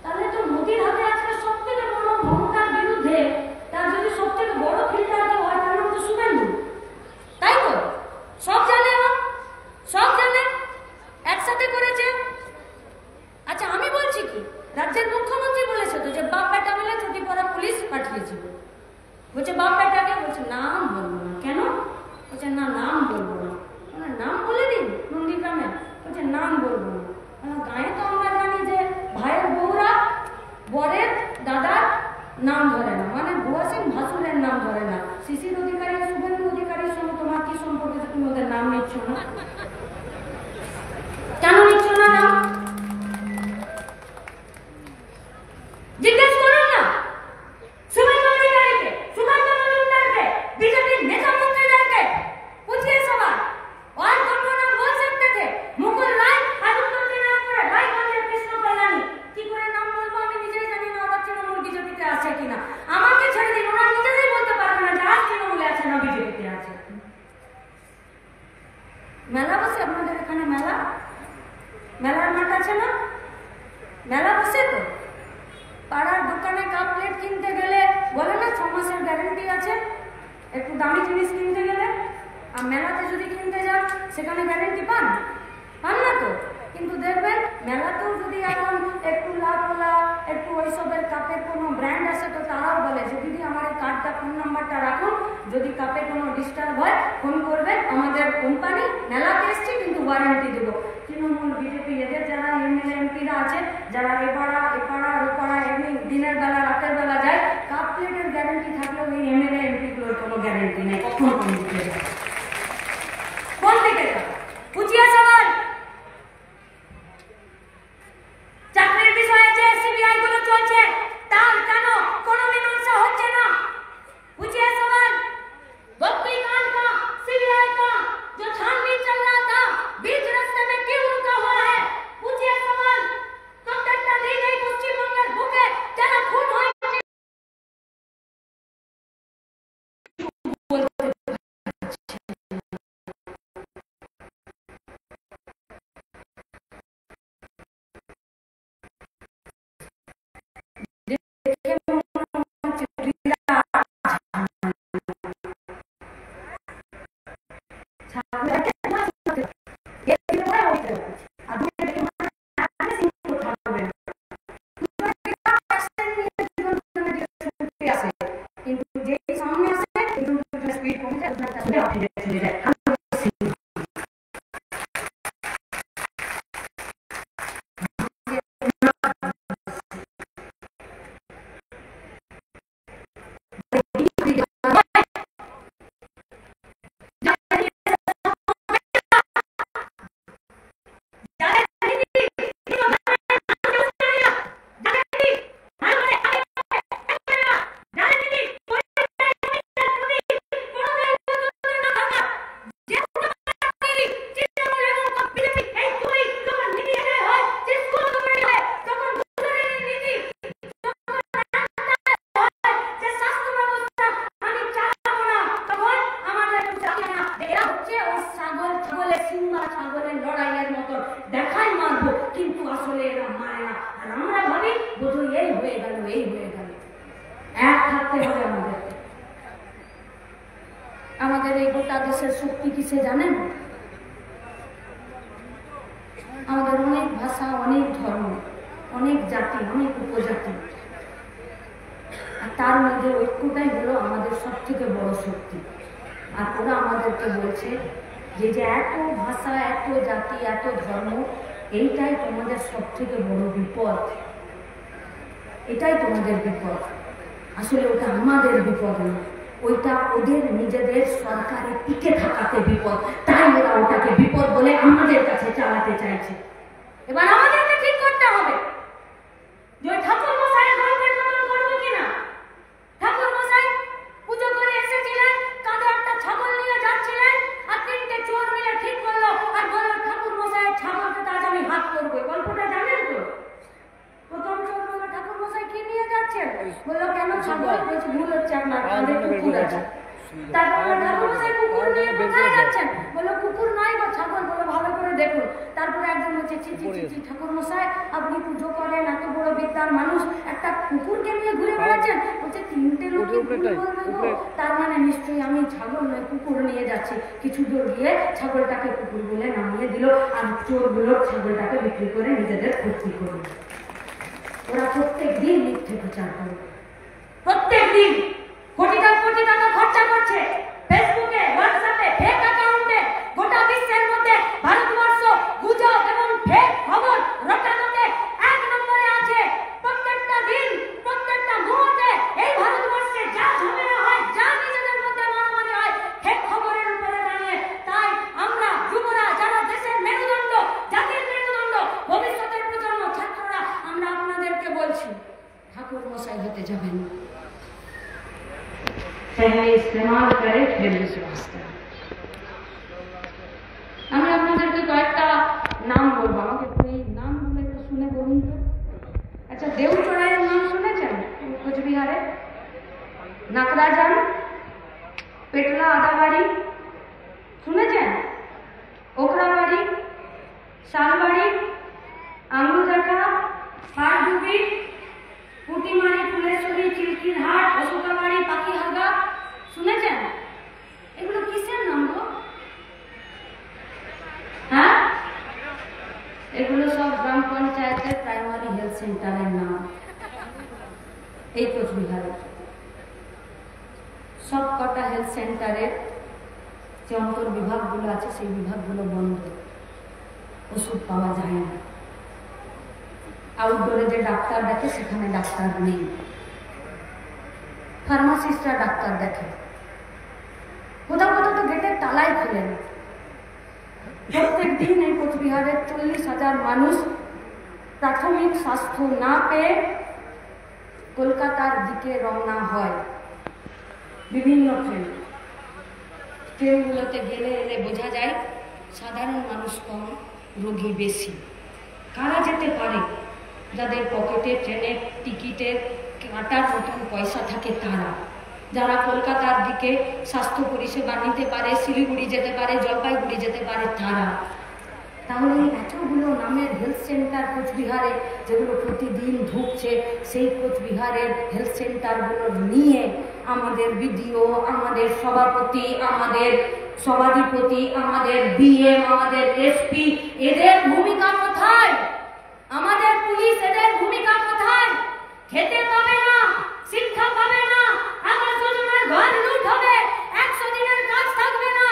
তাহলে তো মোদির হাতে আজকে সব থেকে বড় মমতার বিরুদ্ধে তার যদি সব থেকে বড় ফিল্টার কেউ হয় তার নাম তো শুভেন্দু, তাই তো? সব জানে, সব জানে, একসাথে করেছে। আচ্ছা আমি বলছি কি, রাজ্যের মুখ্যমন্ত্রী বলেছে তো যে বাপ বেটা মিলে ছুটি পড়া পুলিশ পাঠিয়েছিল। বলছে বাপ বেটাকে, বলছে নাম বলবো না। কেন? বলছে না নাম বলবো না। নাম বলে দিন নন্দীগ্রামে। বলছে নাম বলবো না। গায়ে তো আমরা জানি যে ভাইয়ের বউরা বরের দাদার নাম ধরে না, মানে বুয়া সিং ভাসুরের নাম ধরে না। শিশির অধিকারী, শুভেন্দু অধিকারীর সঙ্গে তোমার কি সম্পর্ক যে তুমি ওদের নাম নিচ্ছ না? কেন নিচ্ছ না নাম? জিজ্ঞেস করুন না শুভেন্দু অধিকারীকে, সুকান্ত মজুমদারকে, বিজেপির নেতা মন্ত্রীদেরকে। पूछिए सवाल। और कौन नाम बोल सकते थे? मुकुल राय, आदित्य नाम করে রায়গঞ্জের কৃষ্ণ কল্যাণী। কি করে নাম বলবো আমি নিজেই জানি না। ওরা তৃণমূল বিজেপিতে আছে কিনা আমাকে ছেড়ে দিন, ওরা নিজেই বলতে পারবে না যে আজ তৃণমূলে আছে না বিজেপিতে আছে। মেলা বসে আপনাদের এখানে, মেলা, মেলার মাঠ আছে না? মেলা বসে তো। পাড়ার দোকানে কাপ প্লেট কিনতে গেলে বলে না 6 মাসের গ্যারেন্টি আছে একটু দামি জিনিস কিনতে গেলে। আর মেলাতে যদি কিনতে যান সেখানে গ্যারেন্টি পান? পান না তো। কিন্তু দেখবেন মেলাতেও যদি এখন একটু লাভওয়ালা একটু ওইসবের কাপের কোনো ব্র্যান্ড আসে তো তারাও বলে যে দিদি আমার এই কার্ডটা, ফোন নাম্বারটা রাখুন, যদি কাপে কোনো ডিস্টার্ব হয় ফোন করবেন, আমাদের কোম্পানি মেলাতে এসছি কিন্তু ওয়ারেন্টি দেবো। তৃণমূল বিজেপি এদের যারা এমএলএ এমপিরা আছে, যারা এপাড়া ওপাড়া এমনি দিনের বেলা রাতের বেলা যায়, কাপ প্লেটের গ্যারেন্টি থাকলেও এই এমএলএ এমপিগুলোর কোনো গ্যারেন্টি নেই কখন কোন দিকে যায়, কোন দিকে যায়। বুঝিয়ে সবাই চাকরির বিষয়ে যে সিবিআই গুলো চলছে তার কেন কোনো মীমাংসা হচ্ছে না? पूछिए सवाल। बप्पी कांड का, सीबीआई का जो छानबीन चल रहा था बीच रास्ते में क्यों रुका हुआ है? पूछिए सवाल। कब तक दी गई पश्चिम बंगाल भूखे जरा खून हो আমাদের এই গোটা দেশের শক্তি কিসে জানেন? আমাদের অনেক ভাষা, অনেক ধর্ম, অনেক জাতি, অনেক উপজাতি, আর তার মধ্যে ঐক্যটাই হলো আমাদের সব থেকে বড় শক্তি। আর ওরা আমাদেরকে বলছে যে এত ভাষা, এত জাতি, এত ধর্ম, এইটাই তোমাদের সব থেকে বড় বিপদ, এটাই তোমাদের বিপদ। আসলে ওটা আমাদের বিপদ না, ওইটা ওদের নিজেদের সরকারের টিকে থাকাতে বিপদ, তাই ওরা ওটাকে বিপদ বলে আমাদের কাছে চালাতে চাইছে। এবার আমাদেরকে ঠিক করতে হবে যে ঠাকুর মশাইয়ের গল্পের মতন করবো কিনা। ঠাকুর মশাই পুজো করে এসেছিলেন, কাঁধে একটা ছাগল নিয়ে যাচ্ছিলেন, আর তিনটে চোর মিলে ঠিক করলো আর বললো ঠাকুর মশাইয়ের ছাগলকে আজ আমি হাত করবো। গল্পটা জানেন তো? প্রথম চোর বললো ঠাকুর মশাই কি নিয়ে যাচ্ছেন? বললো কেন ছাগল? বলছে ভুল হচ্ছে, আপনার কাঁধে কুকুর আছে। তারপর ঠাকুর মশাই কুকুর নিয়ে কোথায় যাচ্ছেন? বললো কুকুর নাই গো, ছাগল। বললো ভালো করে দেখুন। তারপরে একজন হচ্ছে ছি ছি ছি, ঠাকুর মশাই আপনি পুজো করেন, এত বড় বিদ্যার মানুষ, একটা কুকুরকে নিয়ে ঘুরে বেড়াচ্ছেন। বলছে তিনটে লোক বলবে গো, তার মানে নিশ্চয়ই আমি ছাগল নয় কুকুর নিয়ে যাচ্ছি। কিছু দূর গিয়ে ছাগলটাকে কুকুর বলে নামিয়ে দিল, আর চোরগুলো ছাগলটাকে বিক্রি করে নিজেদের ফুর্তি করল। ওরা প্রত্যেক দিন মিথ্যে প্রচার করে, প্রত্যেক দিন কোটি টাকা খরচা করছে ফেসবুকে, হোয়াটসঅ্যাপে, ফেক অ্যাকাউন্টে। গোটা বিশ্বের মধ্যে ভারতবর্ষ গুজব এবং ফেক খবর রটানোতে এক নম্বরে আছে। প্রত্যেকটা দিন, প্রত্যেকটা মুহূর্তে এই ভারতবর্ষে যা ঝামেলা হয়, যা নিজেদের মধ্যে মারামারি হয়, ফেক খবরের উপরে দাঁড়িয়ে। তাই আমরা যুবরা, যারা দেশের মেরুদণ্ড, জাতির মেরুদণ্ড, ভবিষ্যতের প্রজন্ম, ছাত্ররা, আমরা আপনাদেরকে বলছি ঠাকুর মশাই হতে যাবেন। पहले इस्तेमाल करे फिर विश्वास करे। আমি আপনাদেরকে কয়েকটা নাম বলবো, আমাকে এই নামগুলো একটু শুনে বলুন তো। আচ্ছা, দেউচড়াইয়ের নাম শুনেছেন? কোচবিহারে নাকরাজান, পেটলা আদাবাড়ি শুনেছেন? ওখরাবাড়ি, শালবাড়ি, আঙ্গুজাকা, পাড়ডুবি, পুটিমারি, ফুলেশ্বরী, চিলকিরহাট, অশোকাবাড়ি, পাখিহাগা শুনেছেন? এগুলো কিসের নাম গো? হ্যাঁ, এগুলো সব গ্রাম পঞ্চায়েতের প্রাইমারি হেলথ সেন্টারের নাম। এই কোচবিহারে সব কটা হেলথ সেন্টারের যে অন্তর বিভাগগুলো আছে সেই বিভাগগুলো বন্ধ, ওষুধ পাওয়া যায় না। আউটডোরে যে ডাক্তার দেখে সেখানে ডাক্তার নেই, ফার্মাসিস্টরা ডাক্তার দেখে। কোথাও কোথাও তো গেটের তালাই খুলে না। প্রত্যেক দিন এই কোচবিহারের 40,000 মানুষ প্রাথমিক স্বাস্থ্য না পেয়ে কলকাতার দিকে রওনা হয় বিভিন্ন ট্রেনগুলোতে। গেলে এলে বোঝা যায় সাধারণ মানুষ কম, রোগী বেশি। কারা যেতে পারে? যাদের পকেটে ট্রেনের টিকিটের কাটার মতন পয়সা থাকে তারা। যারা কলকাতার দিকে স্বাস্থ্য পরিষেবা নিতে পারে, শিলিগুড়ি যেতে পারে, জলপাইগুড়ি যেতে পারে তারা। তাহলে এতগুলো নামের হেলথ সেন্টার কোচবিহারে যেগুলো প্রতিদিন ঢুকছে, সেই কোচবিহারের হেলথ সেন্টারগুলো নিয়ে আমাদের বিডিও, আমাদের সভাপতি, আমাদের সভাধিপতি, আমাদের বিএম, আমাদের এসপি, এদের ভূমিকা কোথায়? আমাদের পুলিশ, এদের ভূমিকা কোথায়? খেতে পাবে না, শিক্ষা পাবে না, আবাস যোজনার ঘর লুট হবে, 100 দিনের কাজ থাকবে না,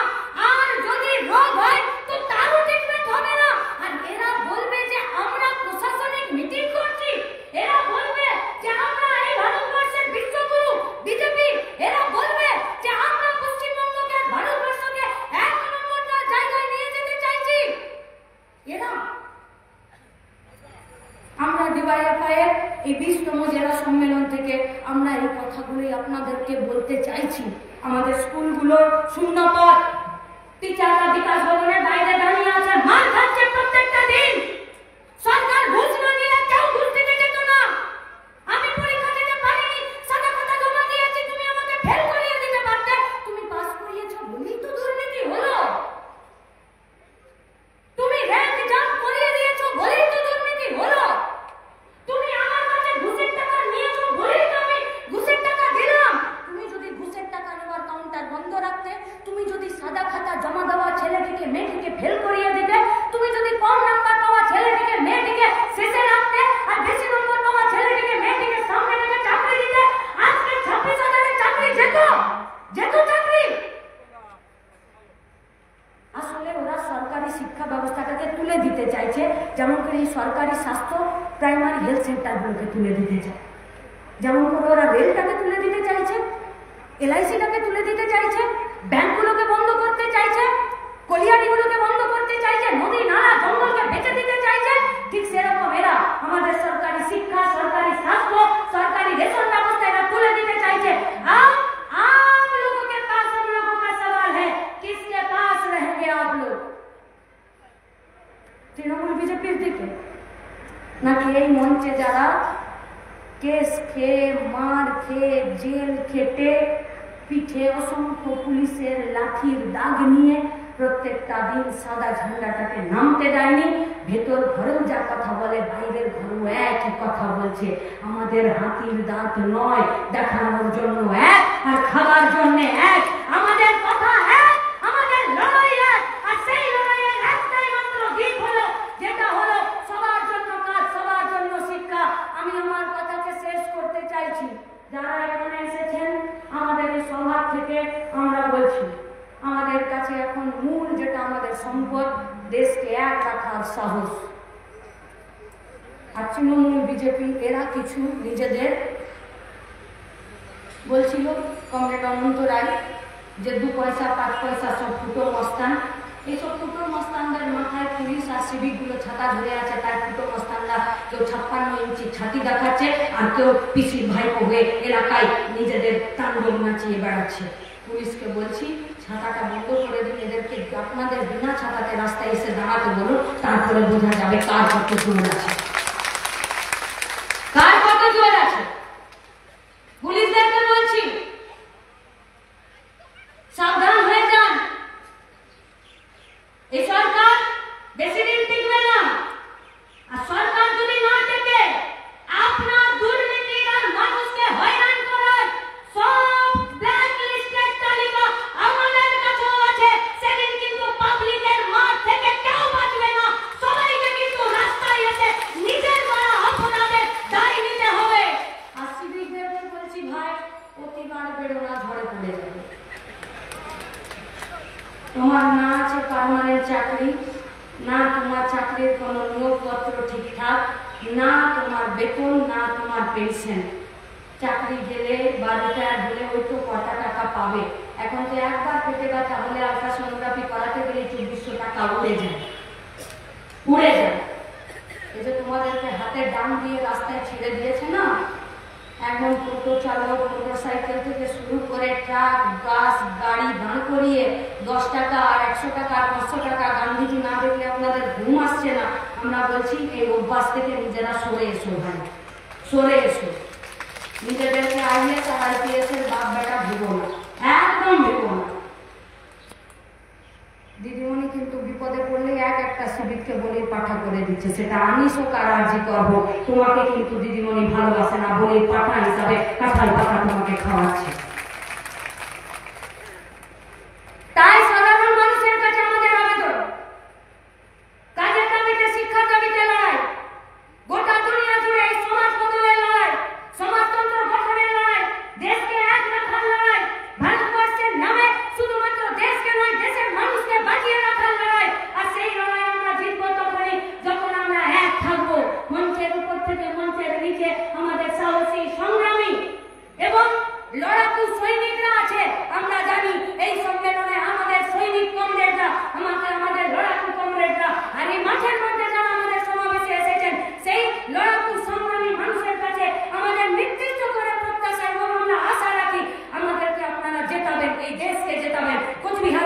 আর যদি রোগ হয় তো তারও ট্রিটমেন্ট হবে না। আর এরা বলবে যে আমরা প্রশাসনিক মিটিং করছি, এরা বলবে যে আমরা এই ভারতবর্ষের বিশ্বগুরু বিজেপি, এরা বলবে যে আমরা পশ্চিমবঙ্গকে, ভারতবর্ষকে 1 নম্বর জায়গায় নিয়ে যেতে চাইছি। এরা আমরা ডিওয়াইএফআইয়ের এই 20তম জেলা সম্মেলন থেকে আমরা এই কথাগুলোই আপনাদেরকে বলতে চাইছি। আমাদের স্কুলগুলো শূন্যপদ, টিচাররা বিকাশ ভবনের বাইরে দাঁড়িয়ে আছে, মার খাচ্ছে প্রত্যেকটা দিন। সরকার ঘুষ না নিলে কেউ ঘুষ দিতে যেত না। আমি পরীক্ষা দিতে পারিনি, সাদা খাতা জমা দিয়েছি, তুমি আমাকে ফেল করিয়ে দিতে পারতে। তুমি পাস করিয়েছো বলেই তো দুর্নীতি হলো। তুমি র্যাঙ্ক জাম্প করিয়ে দিয়েছো বলেই তো দুর্নীতি হলো। তুমি আমার কাছে ঘুষের টাকা নিয়েছো বলেই তো আমি ঘুষের টাকা দিলাম। তুমি যদি ঘুষের টাকা নেওয়ার কাউন্টার বন্ধ রাখতে, তুমি সাদা খাতা জমা দেওয়া ছেলেটিকে মেয়েটিকে ফেল করিয়ে দিতে, তুমি যদি কম নাম্বার পাওয়া ছেলেটিকে মেয়েটিকে শেষে রাখতে, আর বেশি নম্বর পাওয়া ছেলেটিকে মেয়েটিকে সামনে রেখে চাকরি দিতে, আজকে 26,000-এর চাকরি যেত চাকরি। আসলে ওরা সরকারি শিক্ষা ব্যবস্থাটাকে তুলে দিতে চাইছে, যেমন করে এই সরকারি স্বাস্থ্য প্রাইমারি হেলথ সেন্টারগুলোকে তুলে দিতে চায়, যেমন করে ওরা রেলটাকে তুলে দিতে চাইছে, LIC-টাকে তুলে দিতে চাইছে, ব্যাংকগুলোকে বন্ধ করতে চাইছে, কলিয়ারিগুলোকে বন্ধ করতে চাইছে, নদী নালা জঙ্গলকে বেঁচে দিতে চাইছে। ঠিক সেরকম এরা আমাদের সরকারি শিক্ষা, সরকারি স্বাস্থ্য, সরকারি রেশন ব্যবস্থা এরা তুলে দিতে চাইছে। आप लोगों के पास हम लोगों का सवाल है, किसके पास रहेंगे आप लोग? তৃণমূল বিজেপির দিকে, নাকি এই মঞ্চে যারা কেস খেয়ে, মার খেয়ে, জেল খেটে, পিঠে অসংখ্য পুলিশের লাঠির দাগ নিয়ে প্রত্যেকটা দিন সাদা ঝান্ডাটাকে নামতে দেয়নি, ভেতর ঘরেও যা কথা বলে বাইরের ঘরেও একই কথা বলছে। আমাদের হাতির দাঁত নয়, দেখানোর জন্য এক আর খাবার জন্য এক, আমাদের কথা এক, আমাদের লড়াই এক, আর সেই লড়াইয়ের একটাই মাত্র দিক হলো, যেটা হলো সবার জন্য কাজ, সবার জন্য শিক্ষা। আমি আমার কথাকে শেষ করতে চাইছি। যারা এখানে এসেছেন আমাদের এই সভা থেকে আমরা বলছি, আমাদের কাছে এখন মূল যেটা আমাদের সম্পদ, দেশকে এক রাখার সাহস। আর তৃণমূল বিজেপি এরা কিছু নিজেদের বলছিল, কমরেড অনন্ত রায়, যে 2 পয়সা 5 পয়সা সব ফুটো মস্তান, এইসব ফুটো মস্তানদের মাথায় পুলিশ আর সিভিকগুলো ছাতা ধরে আছে, তার ফুটো মস্তানরা কেউ 56 ইঞ্চি ছাতি দেখাচ্ছে, আর কেউ পিসির ভাইপো হয়ে এলাকায় নিজেদের তাণ্ডব নাচিয়ে বেড়াচ্ছে। পুলিশকে বলছি, ছাতাটা বন্ধ করে দিন, এদেরকে আপনাদের বিনা ছাতাতে রাস্তায় এসে দাঁড়াতে বলুন, তারপরে বোঝা যাবে কার কত জোর আছে, কার কত জোর আছে। পুলিশদেরকে বলছি, সাবধান হয়ে যান, এই সরকার বেশি দিন টিকবে না। আর সরকার যদি না টেকে, আপনার দুর্নীতি আর মানুষকে হয়রান করার সব ব্ল্যাক লিস্টের তালিকা আমাদের কাছেও আছে। সেদিন কিন্তু পাবলিকের মার থেকে কেউ বাঁচবে না, সবাইকে কিন্তু রাস্তায় এসে নিজের করা অপরাধের দায় নিতে হবে। আর সিভিকদেরকে বলছি, ভাই প্রতিবার বেরো না, ধরে পড়ে যাবে। তোমার না আছে পার্মানেন্ট চাকরি, না তোমার চাকরির কোনো নিয়োগপত্র ঠিকঠাক, না তোমার বেতন, না তোমার পেনশন। চাকরি গেলে বা রিটায়ার হলে ওই তো কটা টাকা পাবে। এখন তো একবার পেটে ব্যথা হলে আলট্রাসোনোগ্রাফি করাতে গেলে 2400 টাকা উড়ে যায়। এই যে তোমাদেরকে হাতে ডান দিয়ে রাস্তায় ছেড়ে দিয়েছে না, এখন টোটো চালক, মোটরসাইকেল থেকে শুরু করে ট্রাক, বাস, গাড়ি দাঁড় করিয়ে 10 টাকা আর 100 টাকা আর 500 টাকা গান্ধীজি না দেখলে আপনাদের ঘুম আসছে না। আমরা বলছি এই অভ্যাস থেকে নিজেরা সরে এসো, ভাই সরে এসো। নিজেদেরকে IAS আর IPS এর বাপ বেটা ভেবো না, একদম ভেবো না। দিদিমণি কিন্তু বিপদে পড়লে একটা সিভিককে বলির পাঠা করে দিচ্ছে, সেটা আমিষ হোক আর আর্জি করবো, তোমাকে কিন্তু দিদিমণি ভালোবাসে না, বলির পাঠা হিসাবে কাঁঠাল পাতা তোমাকে খাওয়াচ্ছে। তাই সাধারণ মানুষের কাছে আমাদের আবেদন, কাজের দাবিতে, শিক্ষার দাবিতে লড়াই, গোটা দুনিয়া জুড়ে এই সমাজ বদলের লড়াই, সমাজতন্ত্র গঠনের লড়াই, দেশকে এক রাখার লড়াই, ভারতবর্ষের নামে শুধুমাত্র দেশকে নয় দেশের মানুষকে বাঁচিয়ে রাখার লড়াই। আর সেই লড়াই আমরা জিতবো তখনই যখন আমরা এক থাকবো। মঞ্চের উপর থেকে মঞ্চের নিচে আমাদের সাহসী, সংগ্রামী এবং লড়াকু সৈনিকরা আছে। আমরা জানি এই সম্মেলনে আমাদের সৈনিক কমরেডরা, আমাদের লড়াকু কমরেডরা, আর এই মাঠের মধ্যে যারা আমাদের সমাবেশে এসেছেন, সেই লড়াকু সংগ্রামী মানুষের কাছে আমাদের নির্দিষ্ট করে প্রত্যাশা এবং আমরা আশা রাখি, আমাদেরকে আপনারা জেতাবেন, এই দেশকে জেতাবেন। কোচবিহার